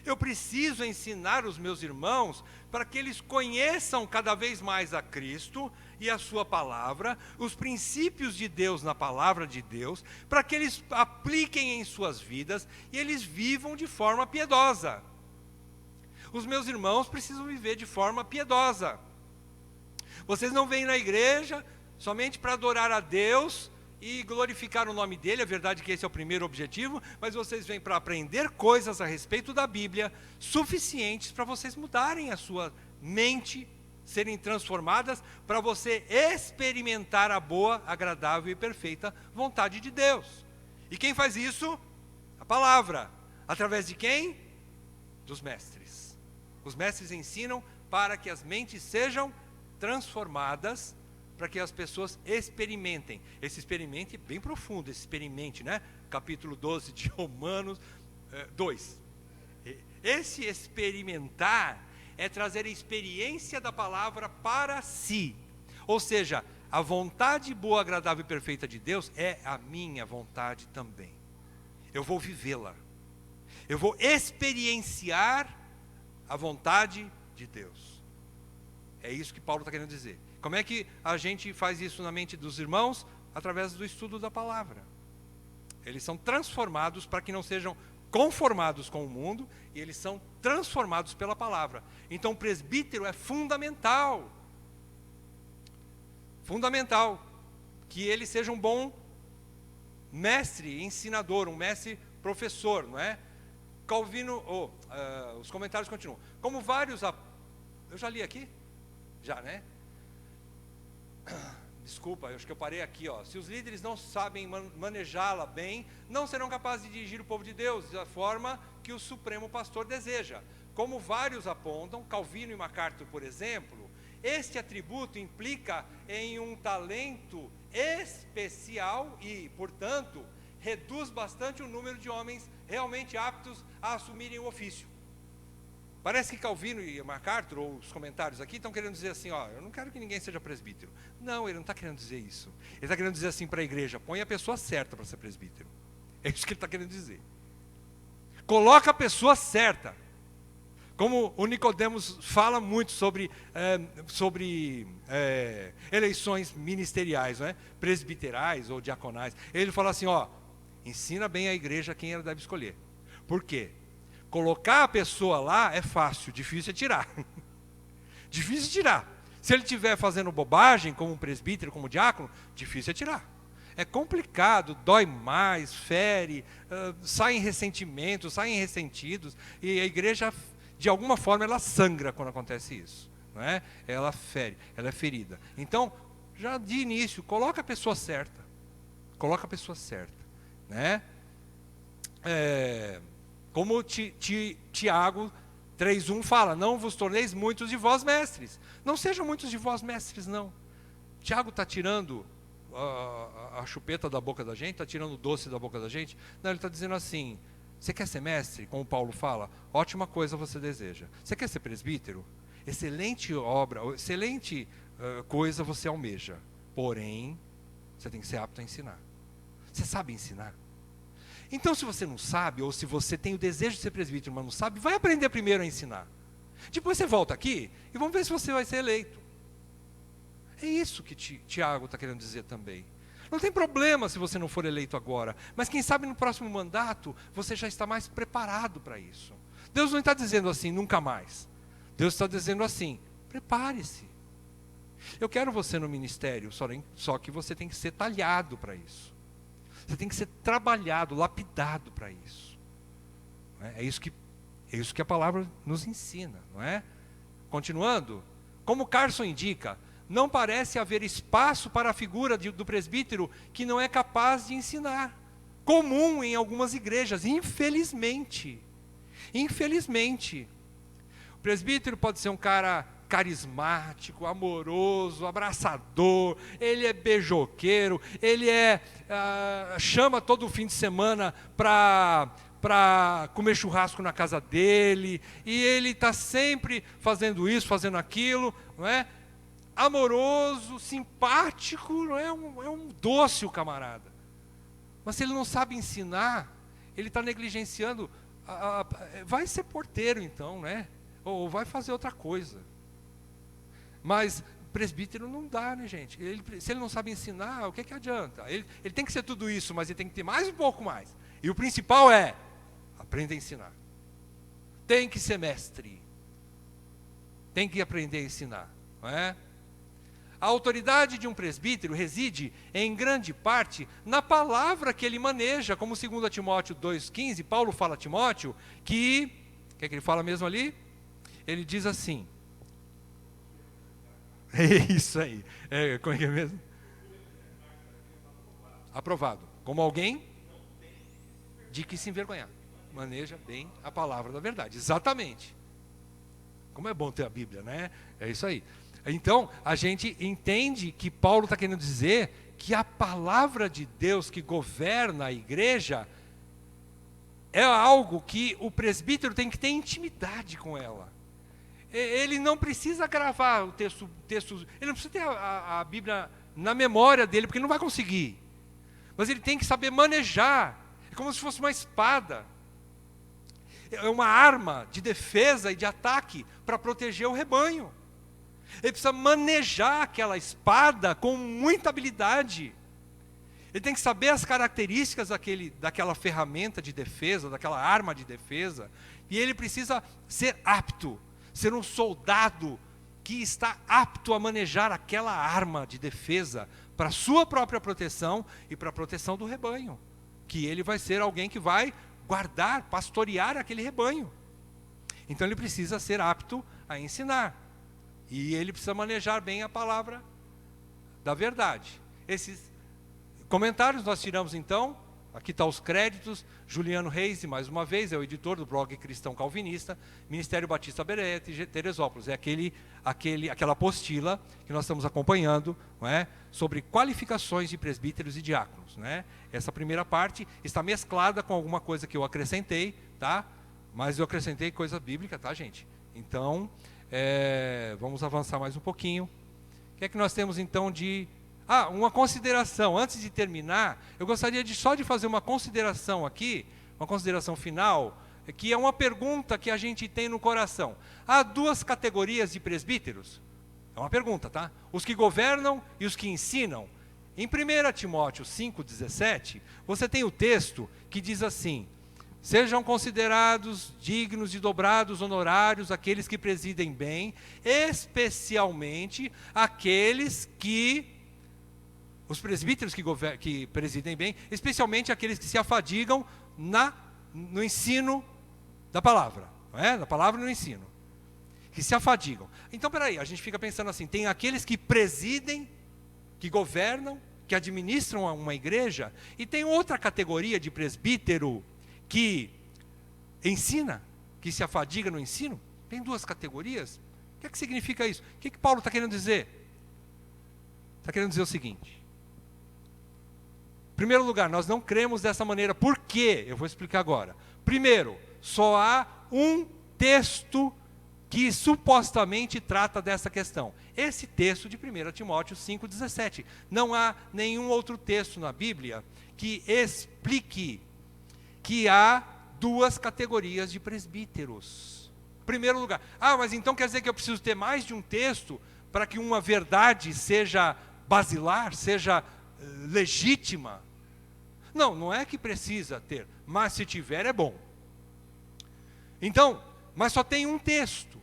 [SPEAKER 1] Eu preciso ensinar os meus irmãos para que eles conheçam cada vez mais a Cristo e a sua palavra, os princípios de Deus na palavra de Deus, para que eles apliquem em suas vidas e eles vivam de forma piedosa. Os meus irmãos precisam viver de forma piedosa. Vocês não vêm na igreja somente para adorar a Deus e glorificar o nome dele. É verdade que esse é o primeiro objetivo, mas vocês vêm para aprender coisas a respeito da Bíblia suficientes para vocês mudarem a sua mente, serem transformadas, para você experimentar a boa, agradável e perfeita vontade de Deus. E quem faz isso? A palavra. Através de quem? Dos mestres. Os mestres ensinam para que as mentes sejam transformadas, para que as pessoas experimentem. Esse experimente bem profundo, esse experimente, né? Capítulo 12 de Romanos 2. Esse experimentar é trazer a experiência da palavra para si. Ou seja, a vontade boa, agradável e perfeita de Deus é a minha vontade também. Eu vou vivê-la. Eu vou experienciar a vontade de Deus. É isso que Paulo está querendo dizer. Como é que a gente faz isso na mente dos irmãos? Através do estudo da palavra. Eles são transformados para que não sejam conformados com o mundo, e eles são transformados pela palavra. Então o presbítero é fundamental. Fundamental. Que ele seja um bom mestre, ensinador, um mestre professor, não é? Calvino, os comentários continuam. Como vários... Eu já li aqui? Já, né? Desculpa, eu acho que eu parei aqui, ó. Se os líderes não sabem manejá-la bem, não serão capazes de dirigir o povo de Deus da forma que o Supremo Pastor deseja. Como vários apontam, Calvino e MacArthur, por exemplo, este atributo implica em um talento especial e, portanto, reduz bastante o número de homens realmente aptos a assumirem o ofício. Parece que Calvino e MacArthur, ou os comentários aqui, estão querendo dizer assim, ó, eu não quero que ninguém seja presbítero. Não, ele não está querendo dizer isso. Ele está querendo dizer assim para a igreja, põe a pessoa certa para ser presbítero. É isso que ele está querendo dizer. Coloca a pessoa certa. Como o Nicodemos fala muito sobre eleições ministeriais, não é? Presbiterais ou diaconais. Ele fala assim, ó, ensina bem a igreja quem ela deve escolher. Por quê? Colocar a pessoa lá é fácil, difícil é tirar. Difícil é tirar. Se ele estiver fazendo bobagem, como um presbítero, como diácono, difícil é tirar. É complicado, dói mais, fere, saem ressentimentos, saem ressentidos, e a igreja, de alguma forma, ela sangra quando acontece isso. Não é? Ela fere, ela é ferida. Então, já de início, coloca a pessoa certa. Coloca a pessoa certa. Né? Como Tiago 3:1 fala, não vos torneis muitos de vós mestres. Não sejam muitos de vós mestres, não. Tiago está tirando a chupeta da boca da gente, está tirando o doce da boca da gente. Não, ele está dizendo assim, você quer ser mestre? Como Paulo fala, ótima coisa você deseja. Você quer ser presbítero? Excelente obra, excelente coisa você almeja. Porém, você tem que ser apto a ensinar. Você sabe ensinar? Então, se você não sabe, ou se você tem o desejo de ser presbítero, mas não sabe, vai aprender primeiro a ensinar. Depois você volta aqui e vamos ver se você vai ser eleito. É isso que Tiago está querendo dizer também. Não tem problema se você não for eleito agora, mas quem sabe no próximo mandato você já está mais preparado para isso. Deus não está dizendo assim, nunca mais. Deus está dizendo assim, prepare-se. Eu quero você no ministério, só que você tem que ser talhado para isso. Você tem que ser trabalhado, lapidado para isso. É isso que a palavra nos ensina, não é? Continuando, como Carson indica, não parece haver espaço para a figura do presbítero que não é capaz de ensinar. Comum em algumas igrejas, infelizmente. Infelizmente. O presbítero pode ser um cara carismático, amoroso, abraçador, ele é beijoqueiro, ele chama todo fim de semana para comer churrasco na casa dele, e ele está sempre fazendo isso, fazendo aquilo, não é? Amoroso, simpático, não é? É um doce o camarada. Mas se ele não sabe ensinar, ele está negligenciando, vai ser porteiro então, né? Ou vai fazer outra coisa. Mas presbítero não dá, né, gente? Se ele não sabe ensinar, o que adianta? Ele tem que ser tudo isso, mas ele tem que ter mais um pouco mais. E o principal é, aprenda a ensinar. Tem que ser mestre. Tem que aprender a ensinar, não é? A autoridade de um presbítero reside, em grande parte, na palavra que ele maneja, como 2 Timóteo 2,15, Paulo fala a Timóteo, o que é que ele fala mesmo ali? Ele diz assim, é isso aí, como é que é mesmo? Aprovado, como alguém de que se envergonhar, maneja bem a palavra da verdade, exatamente. Como é bom ter a Bíblia, né? É isso aí. Então, a gente entende que Paulo está querendo dizer que a palavra de Deus que governa a igreja é algo que o presbítero tem que ter intimidade com ela. Ele não precisa gravar o texto, ele não precisa ter a Bíblia na memória dele, porque ele não vai conseguir. Mas ele tem que saber manejar. É como se fosse uma espada. É uma arma de defesa e de ataque para proteger o rebanho. Ele precisa manejar aquela espada com muita habilidade. Ele tem que saber as características daquela ferramenta de defesa, daquela arma de defesa. E ele precisa ser apto, ser um soldado que está apto a manejar aquela arma de defesa para a sua própria proteção e para a proteção do rebanho. Que ele vai ser alguém que vai guardar, pastorear aquele rebanho. Então ele precisa ser apto a ensinar. E ele precisa manejar bem a palavra da verdade. Esses comentários nós tiramos então, aqui estão os créditos, Juliano Reis, mais uma vez, é o editor do blog Cristão Calvinista, Ministério Batista Berete, Teresópolis. É aquela apostila que nós estamos acompanhando, não é? Sobre qualificações de presbíteros e diáconos. Não é? Essa primeira parte está mesclada com alguma coisa que eu acrescentei, tá? Mas eu acrescentei coisa bíblica, tá, gente? Então, vamos avançar mais um pouquinho. O que é que nós temos então de... uma consideração, antes de terminar, eu gostaria só de fazer uma consideração aqui, uma consideração final, que é uma pergunta que a gente tem no coração. Há duas categorias de presbíteros? É uma pergunta, tá? Os que governam e os que ensinam. Em 1 Timóteo 5,17, você tem o texto que diz assim: sejam considerados dignos de dobrados honorários aqueles que presidem bem, especialmente aqueles que... os presbíteros que presidem bem, especialmente aqueles que se afadigam no ensino da palavra. Não é? Da palavra e no ensino. Que se afadigam. Então, peraí, a gente fica pensando assim, tem aqueles que presidem, que governam, que administram uma igreja, e tem outra categoria de presbítero que ensina, que se afadiga no ensino. Tem duas categorias. O que é que significa isso? O que é que Paulo está querendo dizer? Está querendo dizer o seguinte: em primeiro lugar, nós não cremos dessa maneira. Por quê? Eu vou explicar agora. Primeiro, só há um texto que supostamente trata dessa questão. Esse texto de 1 Timóteo 5,17. Não há nenhum outro texto na Bíblia que explique que há duas categorias de presbíteros. Em primeiro lugar, mas então quer dizer que eu preciso ter mais de um texto para que uma verdade seja basilar, seja legítima? Não, não é que precisa ter, mas se tiver é bom. Então, mas só tem um texto.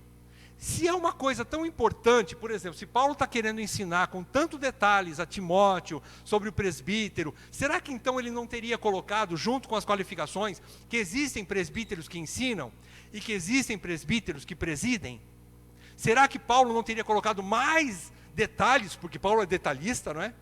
[SPEAKER 1] Se é uma coisa tão importante, por exemplo, se Paulo está querendo ensinar com tantos detalhes a Timóteo sobre o presbítero, será que então ele não teria colocado, junto com as qualificações, que existem presbíteros que ensinam e que existem presbíteros que presidem? Será que Paulo não teria colocado mais detalhes, porque Paulo é detalhista, não é?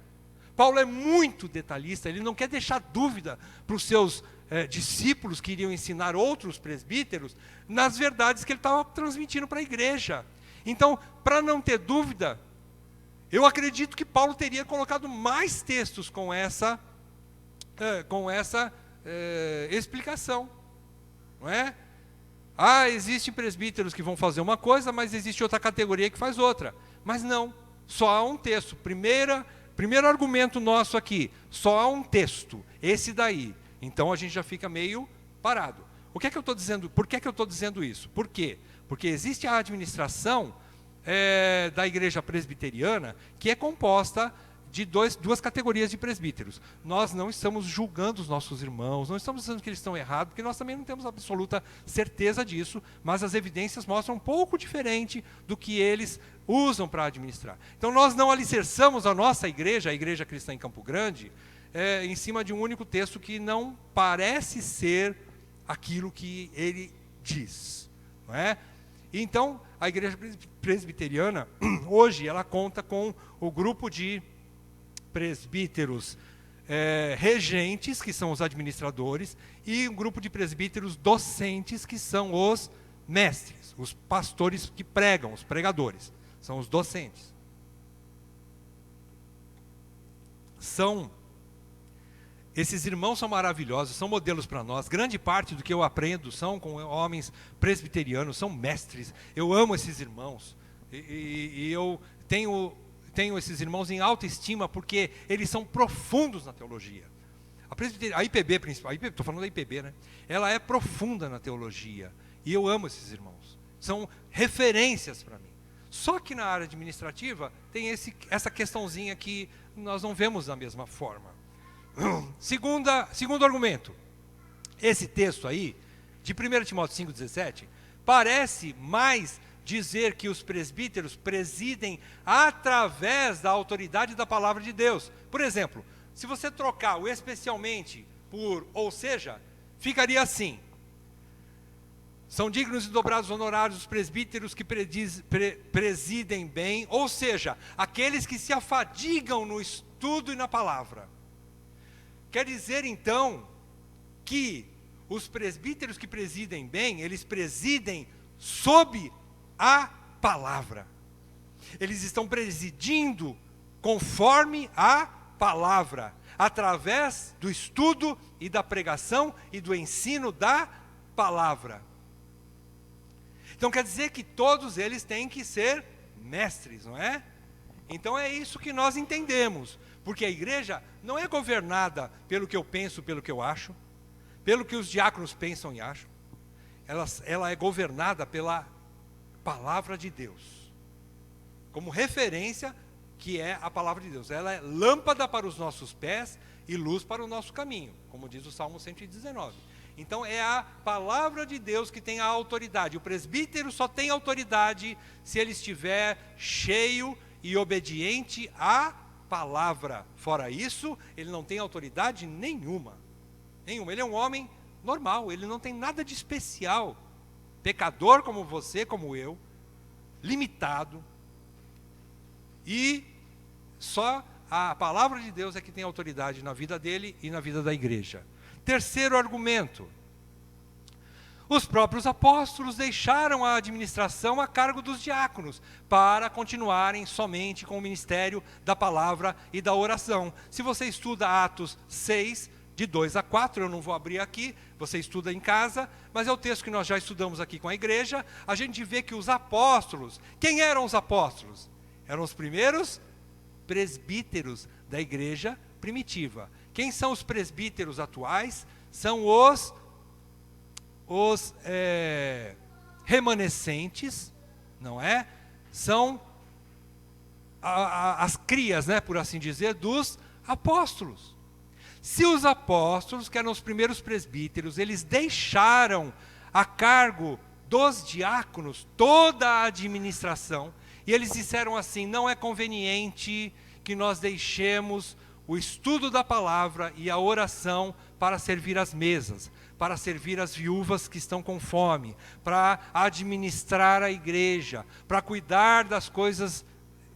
[SPEAKER 1] Paulo é muito detalhista, ele não quer deixar dúvida para os seus discípulos que iriam ensinar outros presbíteros nas verdades que ele estava transmitindo para a igreja. Então, para não ter dúvida, eu acredito que Paulo teria colocado mais textos com essa explicação, não é? Existem presbíteros que vão fazer uma coisa, mas existe outra categoria que faz outra. Mas não, só há um texto. Primeiro argumento nosso aqui, só há um texto, esse daí. Então a gente já fica meio parado. Por que é que eu estou dizendo isso? Por quê? Porque existe a administração da igreja presbiteriana que é composta de duas categorias de presbíteros. Nós não estamos julgando os nossos irmãos, não estamos dizendo que eles estão errados, porque nós também não temos absoluta certeza disso, mas as evidências mostram um pouco diferente do que eles usam para administrar. Então nós não alicerçamos a nossa igreja, a Igreja Cristã em Campo Grande, em cima de um único texto que não parece ser aquilo que ele diz. Não é? Então, a igreja presbiteriana, hoje, ela conta com o grupo de presbíteros regentes, que são os administradores, e um grupo de presbíteros docentes, que são os mestres, os pastores que pregam, os pregadores. são os docentes. Esses irmãos são maravilhosos, são modelos para nós. Grande parte do que eu aprendo são com homens presbiterianos, são mestres. Eu amo esses irmãos. E eu tenho esses irmãos em alta estima porque eles são profundos na teologia. A IPB, principalmente, estou falando da IPB, né? Ela é profunda na teologia. E eu amo esses irmãos. São referências para mim. Só que na área administrativa tem essa questãozinha que nós não vemos da mesma forma. Segundo argumento, esse texto aí, de 1 Timóteo 5,17, parece mais dizer que os presbíteros presidem através da autoridade da palavra de Deus. Por exemplo, se você trocar o especialmente por ou seja, ficaria assim: são dignos e dobrados honorários os presbíteros que presidem bem, ou seja, aqueles que se afadigam no estudo e na palavra. Quer dizer, então, que os presbíteros que presidem bem, eles presidem sob a palavra. Eles estão presidindo conforme a palavra, através do estudo e da pregação e do ensino da palavra. Então quer dizer que todos eles têm que ser mestres, não é? Então é isso que nós entendemos. Porque a igreja não é governada pelo que eu penso, pelo que eu acho, pelo que os diáconos pensam e acham. Ela é governada pela palavra de Deus, como referência que é a palavra de Deus. Ela é lâmpada para os nossos pés e luz para o nosso caminho, como diz o Salmo 119. Então é a palavra de Deus que tem a autoridade. O presbítero só tem autoridade se ele estiver cheio e obediente à palavra. Fora isso, ele não tem autoridade nenhuma. Ele é um homem normal, ele não tem nada de especial. Pecador como você, como eu, limitado. E só a palavra de Deus é que tem autoridade na vida dele e na vida da igreja. Terceiro argumento: os próprios apóstolos deixaram a administração a cargo dos diáconos, para continuarem somente com o ministério da palavra e da oração. Se você estuda Atos 6, de 2 a 4, eu não vou abrir aqui, você estuda em casa, mas é o texto que nós já estudamos aqui com a igreja. A gente vê que os apóstolos, quem eram os apóstolos? Eram os primeiros presbíteros da igreja primitiva. Quem são os presbíteros atuais? São os remanescentes, não é? São as crias, né, por assim dizer, dos apóstolos. Se os apóstolos, que eram os primeiros presbíteros, eles deixaram a cargo dos diáconos toda a administração, e eles disseram assim: não é conveniente que nós deixemos o estudo da palavra e a oração para servir as mesas, para servir as viúvas que estão com fome, para administrar a igreja, para cuidar das coisas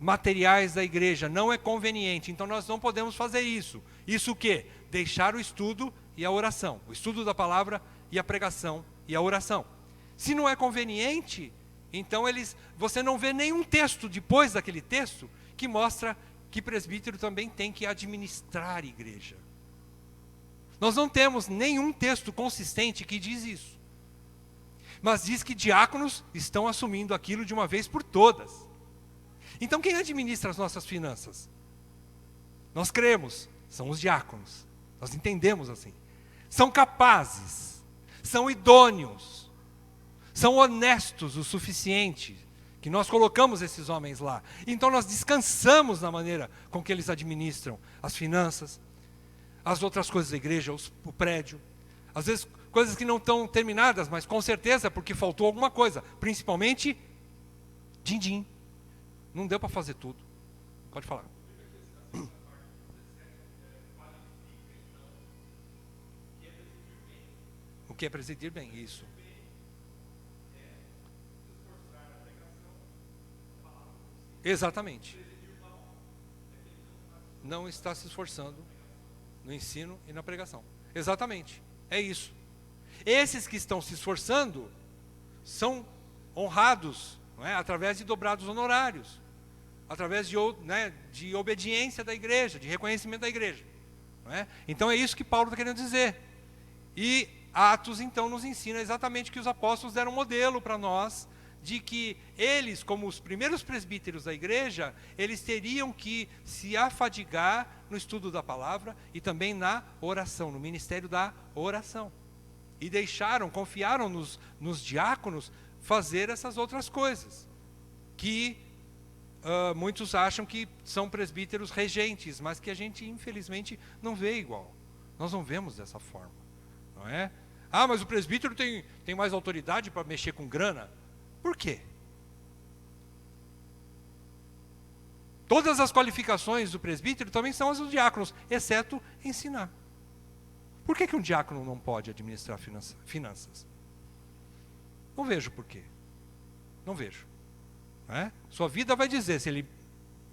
[SPEAKER 1] materiais da igreja. Não é conveniente, então nós não podemos fazer isso. Isso o quê? Deixar o estudo e a oração, o estudo da palavra e a pregação e a oração. Se não é conveniente, então você não vê nenhum texto depois daquele texto que mostra que presbítero também tem que administrar a igreja. Nós não temos nenhum texto consistente que diz isso. Mas diz que diáconos estão assumindo aquilo de uma vez por todas. Então quem administra as nossas finanças? Nós cremos, são os diáconos. Nós entendemos assim. São capazes, são idôneos, são honestos o suficiente, que nós colocamos esses homens lá. Então nós descansamos na maneira com que eles administram as finanças, as outras coisas da igreja, o prédio. Às vezes coisas que não estão terminadas, mas com certeza porque faltou alguma coisa. Principalmente, din-din. Não deu para fazer tudo. Pode falar. O que é presidir bem? Isso. Exatamente. Não está se esforçando no ensino e na pregação. Exatamente. É isso. Esses que estão se esforçando são honrados, não é? Através de dobrados honorários, através de obediência da igreja, de reconhecimento da igreja. Não é? Então é isso que Paulo está querendo dizer. E Atos então nos ensina exatamente que os apóstolos deram um modelo para nós, de que eles, como os primeiros presbíteros da igreja, eles teriam que se afadigar no estudo da palavra e também na oração, no ministério da oração. E confiaram nos diáconos fazer essas outras coisas, que muitos acham que são presbíteros regentes, mas que a gente infelizmente não vê igual. Nós não vemos dessa forma, não é? Ah, mas o presbítero tem mais autoridade para mexer com grana. Por quê? Todas as qualificações do presbítero também são as dos diáconos, exceto ensinar. Por que um diácono não pode administrar finanças? Não vejo por quê. Não vejo. Não é? Sua vida vai dizer se ele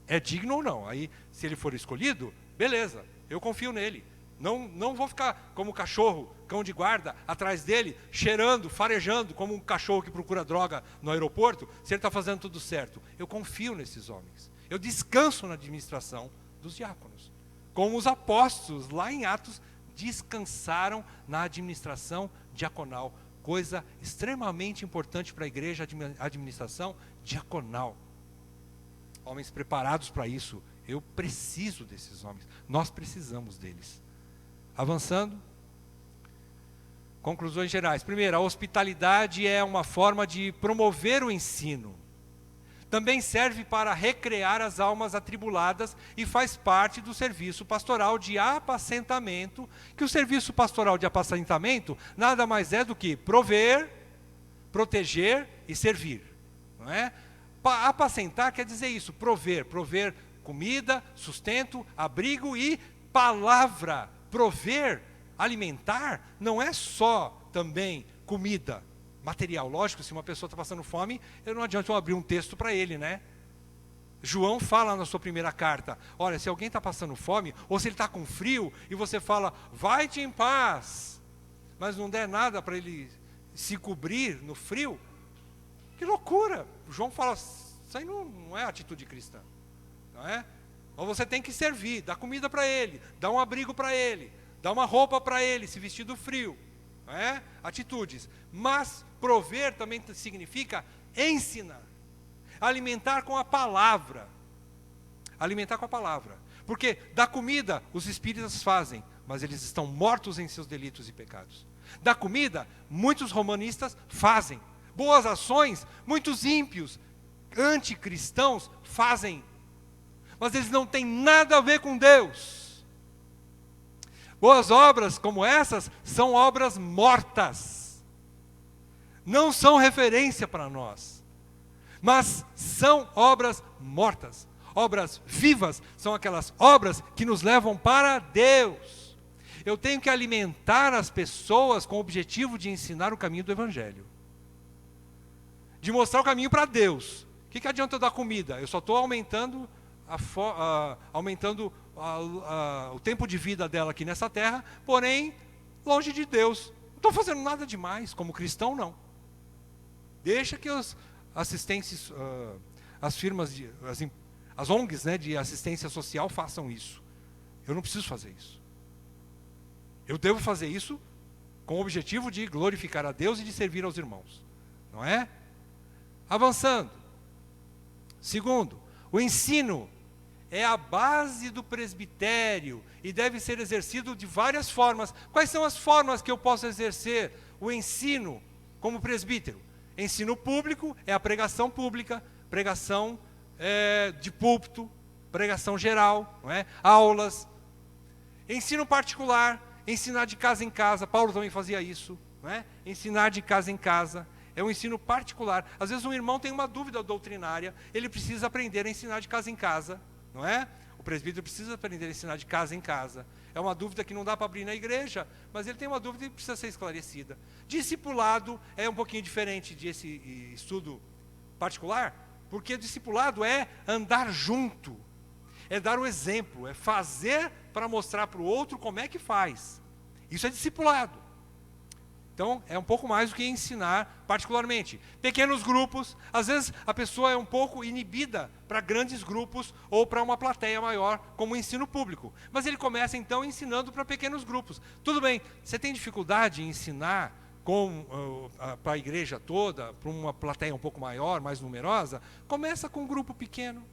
[SPEAKER 1] é digno ou não. Aí, se ele for escolhido, beleza, eu confio nele. Não vou ficar como cachorro, cão de guarda, atrás dele, cheirando, farejando, como um cachorro que procura droga no aeroporto, se ele está fazendo tudo certo. Eu confio nesses homens. Eu descanso na administração dos diáconos. Como os apóstolos, lá em Atos, descansaram na administração diaconal. Coisa extremamente importante para a igreja, a administração diaconal. Homens preparados para isso. Eu preciso desses homens. Nós precisamos deles. Avançando. Conclusões gerais. Primeiro, a hospitalidade é uma forma de promover o ensino. Também serve para recrear as almas atribuladas e faz parte do serviço pastoral de apacentamento, que o serviço pastoral de apacentamento nada mais é do que prover, proteger e servir. Não é? Apacentar quer dizer isso, prover comida, sustento, abrigo e palavra. Prover, alimentar, não é só também comida material. Lógico, se uma pessoa está passando fome, não adianta eu abrir um texto para ele, né? João fala na sua primeira carta, olha, se alguém está passando fome, ou se ele está com frio, e você fala, vai-te em paz, mas não der nada para ele se cobrir no frio, que loucura! João fala, isso aí não é atitude cristã, não é? Ou você tem que servir, dar comida para ele, dar um abrigo para ele, dar uma roupa para ele, se vestir do frio. Não é? Atitudes. Mas prover também significa ensinar. Alimentar com a palavra. Alimentar com a palavra. Porque da comida os espíritas fazem, mas eles estão mortos em seus delitos e pecados. Da comida, muitos romanistas fazem. Boas ações, muitos ímpios, anticristãos fazem. Mas eles não têm nada a ver com Deus. Boas obras como essas são obras mortas. Não são referência para nós. Mas são obras mortas. Obras vivas são aquelas obras que nos levam para Deus. Eu tenho que alimentar as pessoas com o objetivo de ensinar o caminho do Evangelho. De mostrar o caminho para Deus. O que adianta eu dar comida? Eu só estou aumentando o tempo de vida dela aqui nessa terra, porém, longe de Deus. Não estou fazendo nada demais, como cristão não. Deixa que as assistências, as firmas, as ONGs, né, de assistência social façam isso. Eu não preciso fazer isso. Eu devo fazer isso com o objetivo de glorificar a Deus e de servir aos irmãos. Não é? Avançando. Segundo, o ensino é a base do presbitério e deve ser exercido de várias formas. Quais são as formas que eu posso exercer o ensino como presbítero? Ensino público é a pregação pública, pregação de púlpito, pregação geral, não é? Aulas. Ensino particular, ensinar de casa em casa. Paulo também fazia isso, não é? Ensinar de casa em casa. É um ensino particular. Às vezes um irmão tem uma dúvida doutrinária, ele precisa aprender a ensinar de casa em casa, não é? O presbítero precisa aprender a ensinar de casa em casa. É uma dúvida que não dá para abrir na igreja, mas ele tem uma dúvida que precisa ser esclarecida. Discipulado é um pouquinho diferente desse estudo particular, porque discipulado é andar junto, é dar o exemplo, é fazer para mostrar para o outro como é que faz. Isso é discipulado. Então, é um pouco mais do que ensinar particularmente. Pequenos grupos, às vezes a pessoa é um pouco inibida para grandes grupos ou para uma plateia maior, como o ensino público. Mas ele começa, então, ensinando para pequenos grupos. Tudo bem, você tem dificuldade em ensinar para a igreja toda, para uma plateia um pouco maior, mais numerosa? Começa com um grupo pequeno.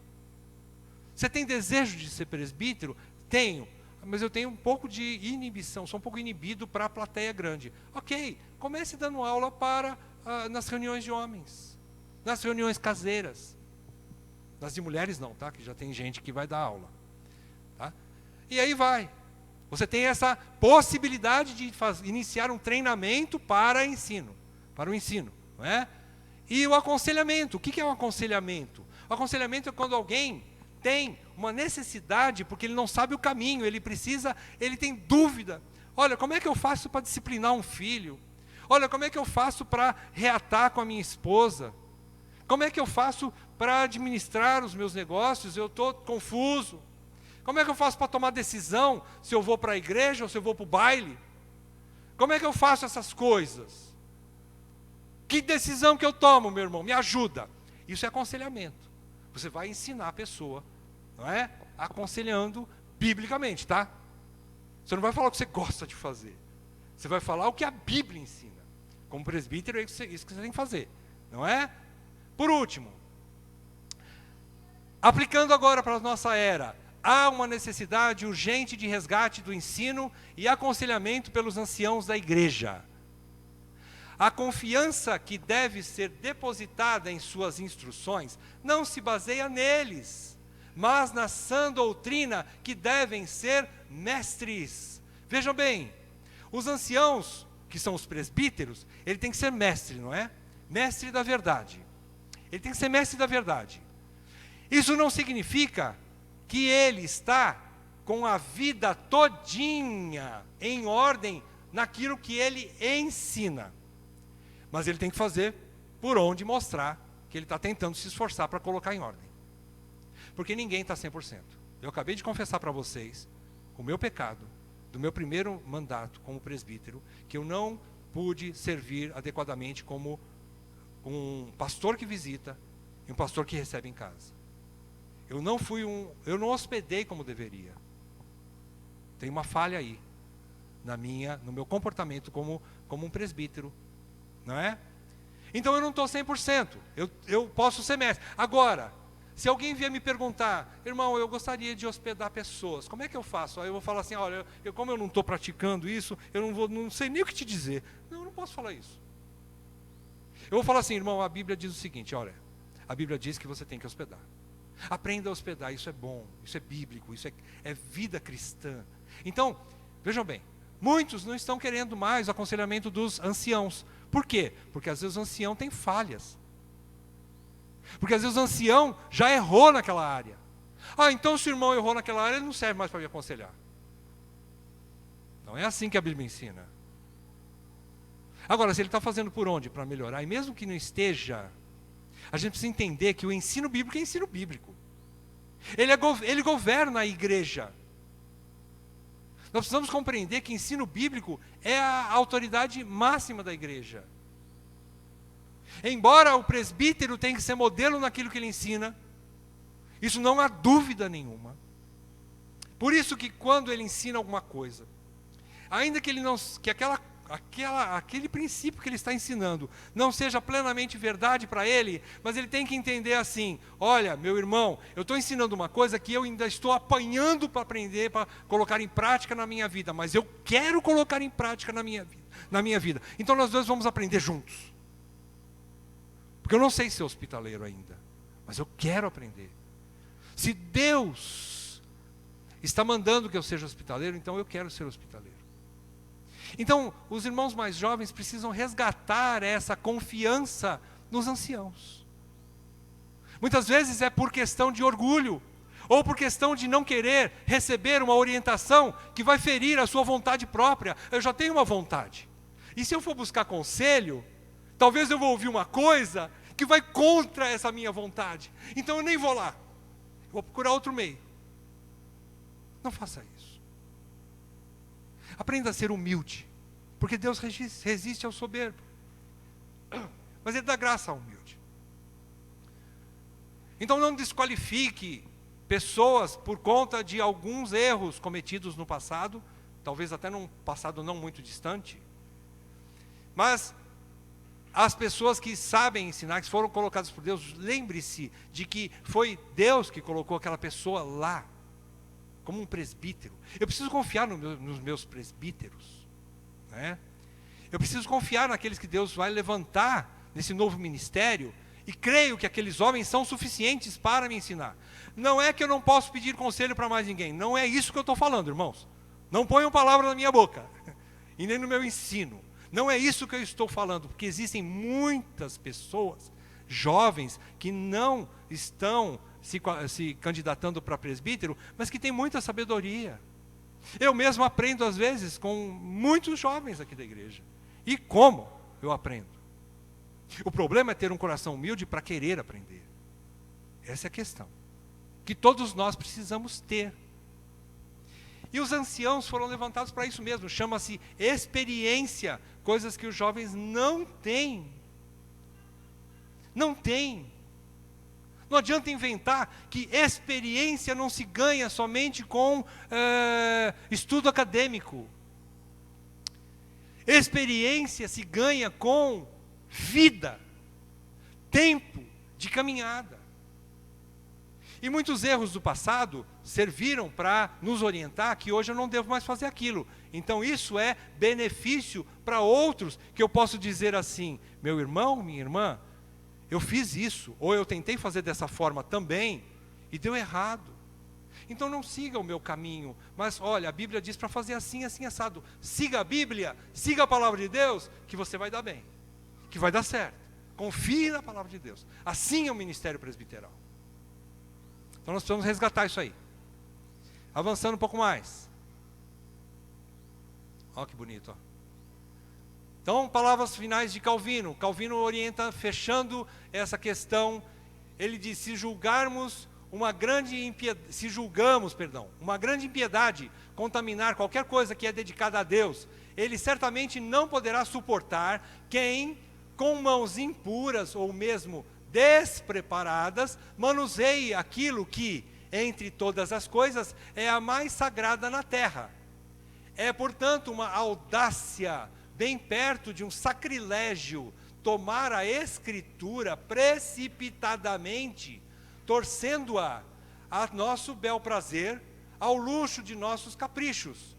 [SPEAKER 1] Você tem desejo de ser presbítero? Tenho. Mas eu tenho um pouco de inibição, sou um pouco inibido para a plateia grande. Ok, comece dando aula nas reuniões de homens, nas reuniões caseiras. Nas de mulheres não, tá? Que já tem gente que vai dar aula. Tá? E aí vai. Você tem essa possibilidade de iniciar um treinamento para o ensino, não é? E o aconselhamento, o que é o aconselhamento? O aconselhamento é quando alguém tem uma necessidade, porque ele não sabe o caminho, ele tem dúvida. Olha, como é que eu faço para disciplinar um filho? Olha, como é que eu faço para reatar com a minha esposa? Como é que eu faço para administrar os meus negócios? Eu estou confuso. Como é que eu faço para tomar decisão se eu vou para a igreja ou se eu vou para o baile? Como é que eu faço essas coisas? Que decisão que eu tomo, meu irmão? Me ajuda. Isso é aconselhamento. Você vai ensinar a pessoa, não é? Aconselhando biblicamente, tá? Você não vai falar o que você gosta de fazer. Você vai falar o que a Bíblia ensina. Como presbítero, é isso que você tem que fazer, não é? Por último, aplicando agora para a nossa era, há uma necessidade urgente de resgate do ensino e aconselhamento pelos anciãos da igreja. A confiança que deve ser depositada em suas instruções não se baseia neles, mas na sã doutrina que devem ser mestres. Vejam bem, os anciãos, que são os presbíteros, ele tem que ser mestre, não é? Mestre da verdade. Ele tem que ser mestre da verdade. Isso não significa que ele está com a vida todinha em ordem naquilo que ele ensina. Mas ele tem que fazer por onde mostrar que ele está tentando se esforçar para colocar em ordem. Porque ninguém está 100%. Eu acabei de confessar para vocês o meu pecado, do meu primeiro mandato como presbítero, que eu não pude servir adequadamente como um pastor que visita e um pastor que recebe em casa. Eu não hospedei como deveria. Tem uma falha aí, no meu comportamento como um presbítero, não é? Então eu não estou 100%, eu posso ser mestre. Agora, se alguém vier me perguntar, irmão, eu gostaria de hospedar pessoas, como é que eu faço? Aí eu vou falar assim, olha, como eu não estou praticando isso, eu não sei nem o que te dizer. Não, eu não posso falar isso. Eu vou falar assim, irmão, a Bíblia diz o seguinte, olha, a Bíblia diz que você tem que hospedar. Aprenda a hospedar, isso é bom, isso é bíblico, isso é vida cristã. Então, vejam bem, muitos não estão querendo mais o aconselhamento dos anciãos. Por quê? Porque às vezes o ancião tem falhas. Porque às vezes o ancião já errou naquela área. Ah, então se o irmão errou naquela área, ele não serve mais para me aconselhar. Não é assim que a Bíblia ensina. Agora, se ele está fazendo por onde? Para melhorar, e mesmo que não esteja, a gente precisa entender que o ensino bíblico é ensino bíblico. Ele governa a igreja. Nós precisamos compreender que ensino bíblico é a autoridade máxima da igreja. Embora o presbítero tenha que ser modelo naquilo que ele ensina, isso não há dúvida nenhuma. Por isso que quando ele ensina alguma coisa, ainda que aquele princípio que ele está ensinando não seja plenamente verdade para ele, mas ele tem que entender assim, olha, meu irmão, eu estou ensinando uma coisa que eu ainda estou apanhando para aprender, para colocar em prática na minha vida, mas eu quero colocar em prática na minha vida. Então nós dois vamos aprender juntos. Porque eu não sei ser hospitaleiro ainda, mas eu quero aprender. Se Deus está mandando que eu seja hospitaleiro, então eu quero ser hospitaleiro. Então, os irmãos mais jovens precisam resgatar essa confiança nos anciãos. Muitas vezes é por questão de orgulho, ou por questão de não querer receber uma orientação que vai ferir a sua vontade própria. Eu já tenho uma vontade. E se eu for buscar conselho, talvez eu vou ouvir uma coisa que vai contra essa minha vontade. Então eu nem vou lá. Eu vou procurar outro meio. Não faça isso. Aprenda a ser humilde, porque Deus resiste ao soberbo, mas Ele dá graça ao humilde. Então não desqualifique pessoas por conta de alguns erros cometidos no passado, talvez até num passado não muito distante, mas as pessoas que sabem ensinar, que foram colocadas por Deus, lembre-se de que foi Deus que colocou aquela pessoa lá, como um presbítero. Eu preciso confiar nos meus presbíteros, né? Eu preciso confiar naqueles que Deus vai levantar nesse novo ministério, e creio que aqueles homens são suficientes para me ensinar. Não é que eu não posso pedir conselho para mais ninguém, não é isso que eu estou falando, irmãos. Não ponham palavra na minha boca, e nem no meu ensino. Não é isso que eu estou falando, porque existem muitas pessoas, jovens, que não estão se candidatando para presbítero, mas que têm muita sabedoria. Eu mesmo aprendo às vezes com muitos jovens aqui da igreja. E como eu aprendo? O problema é ter um coração humilde para querer aprender. Essa é a questão, que todos nós precisamos ter. E os anciãos foram levantados para isso mesmo, chama-se experiência, coisas que os jovens não têm. Não têm. Não adianta inventar que experiência não se ganha somente com estudo acadêmico. Experiência se ganha com vida, tempo de caminhada. E muitos erros do passado serviram para nos orientar que hoje eu não devo mais fazer aquilo. Então isso é benefício para outros, que eu posso dizer assim: meu irmão, minha irmã, eu fiz isso, ou eu tentei fazer dessa forma também, e deu errado. Então não siga o meu caminho, mas olha, a Bíblia diz para fazer assim, assim, assado. Siga a Bíblia, siga a palavra de Deus, que você vai dar bem, que vai dar certo. Confie na palavra de Deus. Assim é o ministério presbiteral. Então nós precisamos resgatar isso aí. Avançando um pouco mais. Olha que bonito, ó. Então, palavras finais de Calvino. Calvino orienta, fechando essa questão, ele diz: se julgamos uma grande impiedade contaminar qualquer coisa que é dedicada a Deus, ele certamente não poderá suportar quem, com mãos impuras ou mesmo despreparadas, manuseie aquilo que, entre todas as coisas, é a mais sagrada na terra. É, portanto, uma audácia, bem perto de um sacrilégio, tomar a Escritura precipitadamente, torcendo-a a nosso bel prazer, ao luxo de nossos caprichos,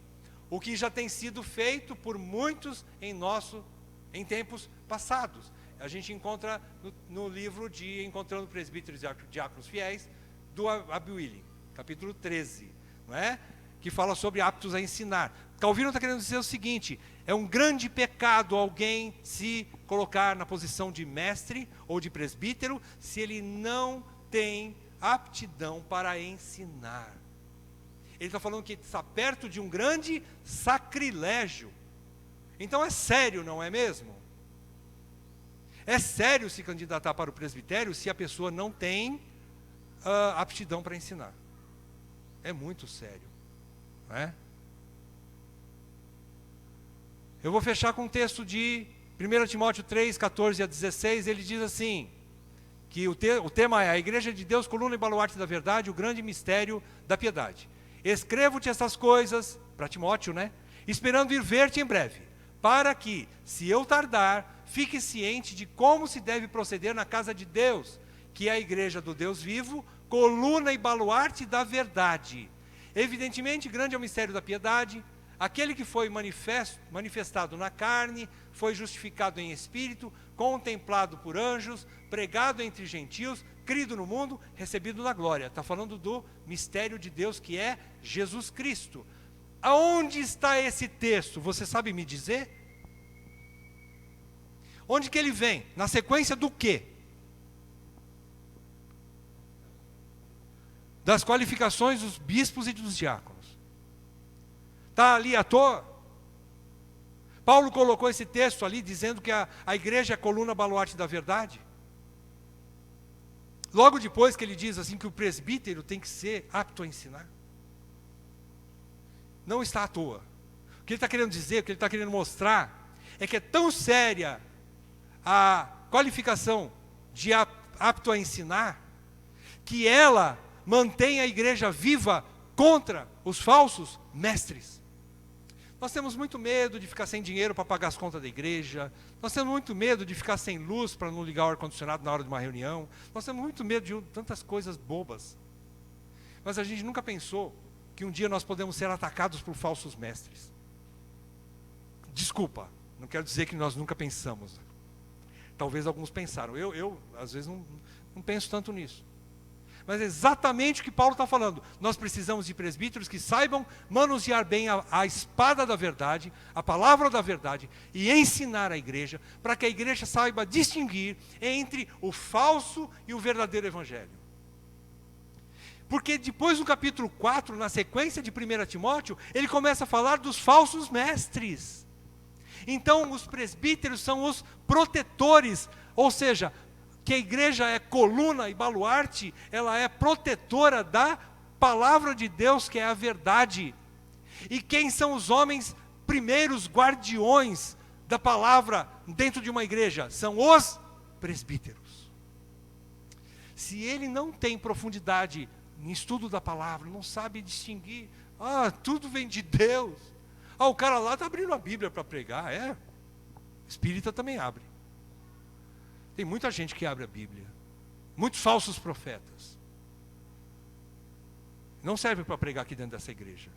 [SPEAKER 1] o que já tem sido feito por muitos em tempos passados. A gente encontra no livro de Encontrando Presbíteros e Diáconos Fiéis, do Abwilling, capítulo 13, não é? Que fala sobre aptos a ensinar. Calvino está querendo dizer o seguinte: é um grande pecado alguém se colocar na posição de mestre ou de presbítero, se ele não tem aptidão para ensinar. Ele está falando que está perto de um grande sacrilégio. Então é sério, não é mesmo? É sério se candidatar para o presbitério se a pessoa não tem aptidão para ensinar. É muito sério, não é? Eu vou fechar com um texto de 1 Timóteo 3, 14 a 16, ele diz assim, que o tema é: a Igreja de Deus, coluna e baluarte da verdade, o grande mistério da piedade. Escrevo-te essas coisas, para Timóteo, né? Esperando ir ver-te em breve, para que, se eu tardar, fique ciente de como se deve proceder na casa de Deus, que é a igreja do Deus vivo, coluna e baluarte da verdade. Evidentemente, grande é o mistério da piedade. Aquele que foi manifestado na carne, foi justificado em espírito, contemplado por anjos, pregado entre gentios, crido no mundo, recebido na glória. Está falando do mistério de Deus, que é Jesus Cristo. Aonde está esse texto? Você sabe me dizer? Onde que ele vem? Na sequência do quê? Das qualificações dos bispos e dos diáconos. Está ali à toa? Paulo colocou esse texto ali dizendo que a igreja é a coluna baluarte da verdade. Logo depois que ele diz assim que o presbítero tem que ser apto a ensinar. Não está à toa. O que ele está querendo dizer, o que ele está querendo mostrar, é que é tão séria a qualificação de apto a ensinar, que ela mantém a igreja viva contra os falsos mestres. Nós temos muito medo de ficar sem dinheiro para pagar as contas da igreja. Nós temos muito medo de ficar sem luz para não ligar o ar-condicionado na hora de uma reunião. Nós temos muito medo de tantas coisas bobas. Mas a gente nunca pensou que um dia nós podemos ser atacados por falsos mestres. Desculpa, não quero dizer que nós nunca pensamos. Talvez alguns pensaram. Eu às vezes, não penso tanto nisso. Mas é exatamente o que Paulo está falando. Nós precisamos de presbíteros que saibam manusear bem a espada da verdade, a palavra da verdade, e ensinar a igreja, para que a igreja saiba distinguir entre o falso e o verdadeiro evangelho. Porque depois no capítulo 4, na sequência de 1 Timóteo, ele começa a falar dos falsos mestres. Então os presbíteros são os protetores, ou seja, que a igreja é coluna e baluarte, ela é protetora da palavra de Deus, que é a verdade. E quem são os homens primeiros guardiões da palavra dentro de uma igreja? São os presbíteros. Se ele não tem profundidade em estudo da palavra, não sabe distinguir, tudo vem de Deus. O cara lá está abrindo a Bíblia para pregar, espírita também abre. Tem muita gente que abre a Bíblia. Muitos falsos profetas. Não serve para pregar aqui dentro dessa igreja.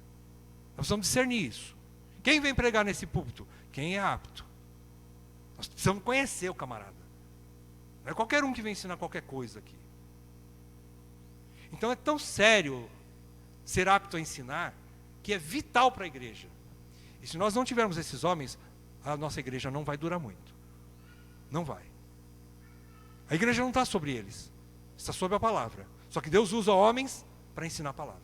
[SPEAKER 1] Nós precisamos discernir isso. Quem vem pregar nesse púlpito? Quem é apto. Nós precisamos conhecer o camarada. Não é qualquer um que vem ensinar qualquer coisa aqui. Então é tão sério ser apto a ensinar, que é vital para a igreja. E se nós não tivermos esses homens, a nossa igreja não vai durar muito. Não vai. A igreja não está sobre eles, está sobre a palavra. Só que Deus usa homens para ensinar a palavra.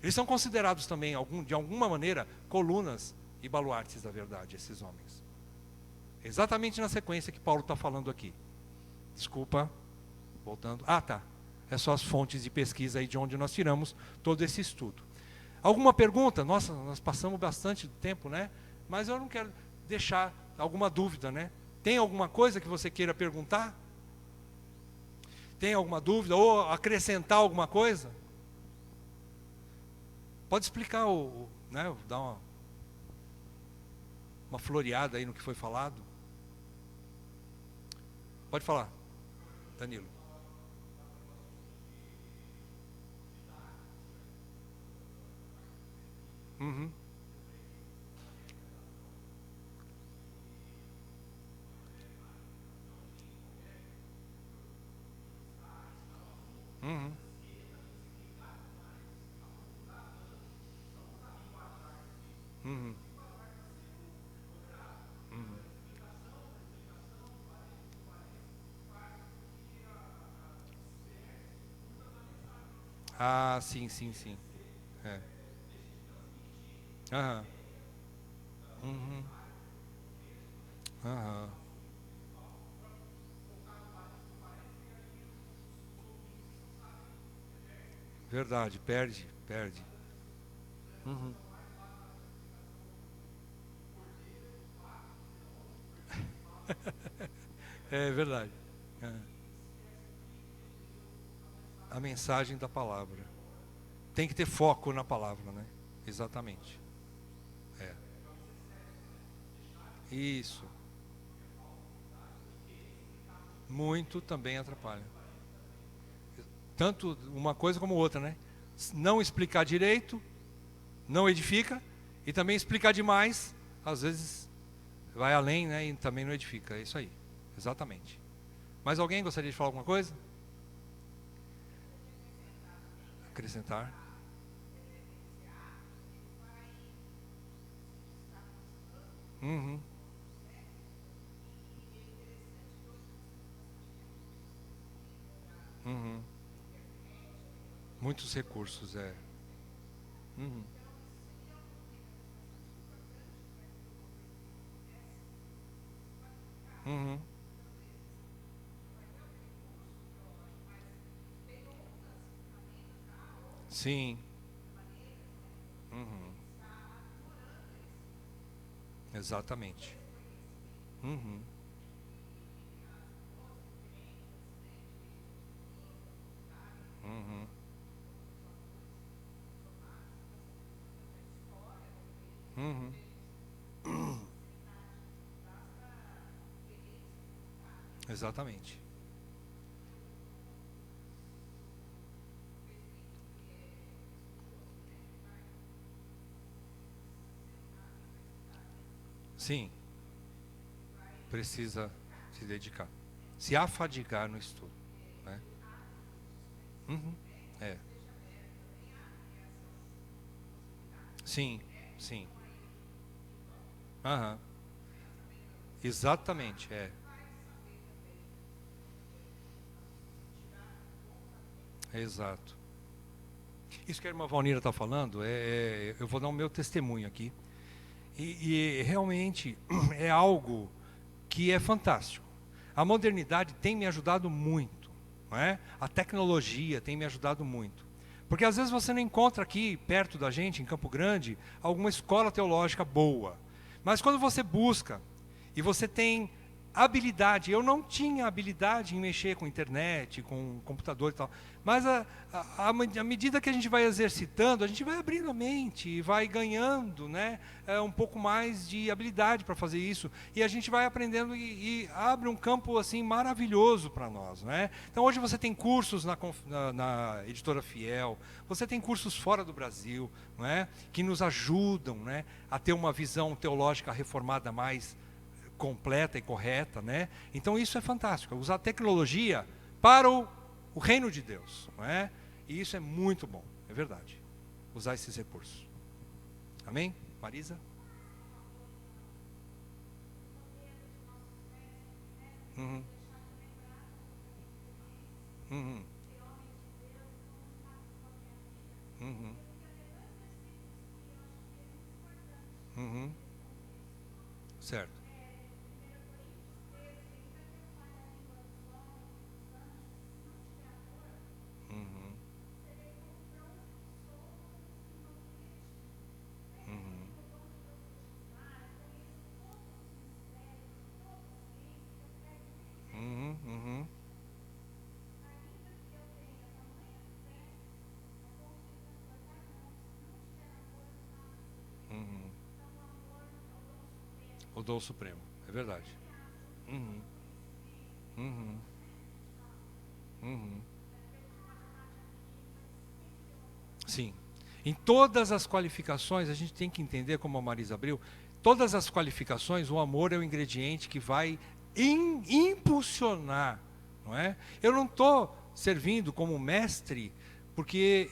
[SPEAKER 1] Eles são considerados também, de alguma maneira, colunas e baluartes da verdade, esses homens. Exatamente na sequência que Paulo está falando aqui. Desculpa, voltando. Tá. É só as fontes de pesquisa aí de onde nós tiramos todo esse estudo. Alguma pergunta? Nossa, nós passamos bastante tempo, né? Mas eu não quero deixar alguma dúvida, né? Tem alguma coisa que você queira perguntar? Tem alguma dúvida? Ou acrescentar alguma coisa? Pode explicar, né? Dar uma floreada aí no que foi falado. Pode falar, Danilo. Uhum. Uhum. Uhum. Uhum. Sim, sim, sim. É. Aham. Uhum. Aham. Verdade, perde. Uhum. É verdade. É. A mensagem da palavra. Tem que ter foco na palavra, né? Exatamente. É. Isso. Muito também atrapalha. Tanto uma coisa como outra, né? Não explicar direito, não edifica, e também explicar demais, às vezes vai além, né? E também não edifica. É isso aí. Exatamente. Mais alguém gostaria de falar alguma coisa? Acrescentar? Uhum. Uhum. Muitos recursos, é. Uhum. Uhum. Sim. Uhum. Exatamente. Uhum. Uhum. Uhum. Exatamente. Sim, precisa se dedicar. Se afadigar no estudo, né? Uhum. É. Sim, sim. Aham. Exatamente, é. Exato. Isso que a irmã Valnira está falando, eu vou dar o meu testemunho aqui. E realmente é algo que é fantástico. A modernidade tem me ajudado muito, não é? A tecnologia tem me ajudado muito. Porque às vezes você não encontra aqui, perto da gente, em Campo Grande, alguma escola teológica boa. Mas quando você busca e você tem habilidade, eu não tinha habilidade em mexer com internet, com computador e tal, mas à medida que a gente vai exercitando, a gente vai abrindo a mente e vai ganhando, né, um pouco mais de habilidade para fazer isso, e a gente vai aprendendo e abre um campo assim maravilhoso para nós, né? Então hoje você tem cursos na Editora Fiel, você tem cursos fora do Brasil, não é, que nos ajudam, né, a ter uma visão teológica reformada mais completa e correta, né? Então isso é fantástico, usar a tecnologia para o reino de Deus, não é? E isso é muito bom, é verdade. Usar esses recursos. Amém? Marisa? Uhum. Uhum. Uhum. Uhum. Certo. Uhum. Uhum. Uhum. Uhum. Uhum. O dom supremo, é verdade. Uhum. Uhum. Uhum. Sim. Em todas as qualificações, a gente tem que entender, como a Marisa abriu, todas as qualificações, o amor é o ingrediente que vai impulsionar, não é? Eu não estou servindo como mestre, porque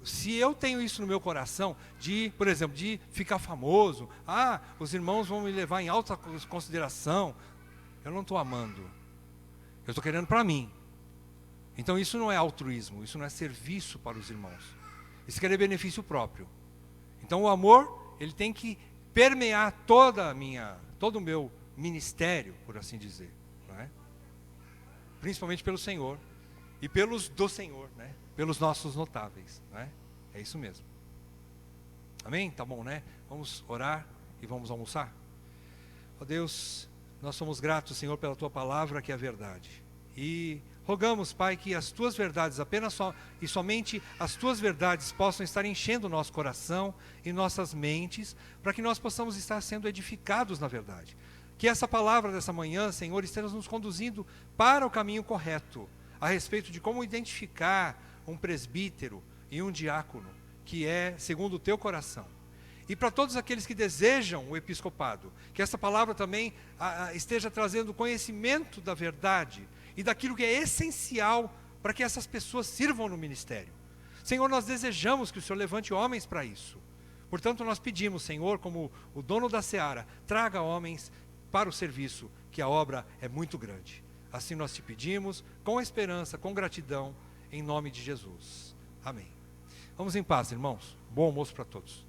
[SPEAKER 1] se eu tenho isso no meu coração, de, por exemplo, de ficar famoso, os irmãos vão me levar em alta consideração, eu não estou amando, eu estou querendo para mim. Então isso não é altruísmo, isso não é serviço para os irmãos. Isso quer benefício próprio. Então o amor, ele tem que permear todo o meu ministério, por assim dizer, não é? Principalmente pelo Senhor e pelos do Senhor, né? Pelos nossos notáveis, não é? É isso mesmo. Amém? Tá bom, né? Vamos orar e vamos almoçar? Ó Deus, nós somos gratos, Senhor, pela tua palavra que é a verdade. E rogamos, Pai, que as tuas verdades, e somente as tuas verdades possam estar enchendo o nosso coração e nossas mentes, para que nós possamos estar sendo edificados na verdade. Que essa palavra dessa manhã, Senhor, esteja nos conduzindo para o caminho correto, a respeito de como identificar um presbítero e um diácono, que é segundo o teu coração. E para todos aqueles que desejam o episcopado, que essa palavra também esteja trazendo conhecimento da verdade e daquilo que é essencial para que essas pessoas sirvam no ministério. Senhor, nós desejamos que o Senhor levante homens para isso. Portanto, nós pedimos, Senhor, como o dono da seara, traga homens para o serviço, que a obra é muito grande. Assim nós te pedimos, com esperança, com gratidão, em nome de Jesus. Amém. Vamos em paz, irmãos. Bom almoço para todos.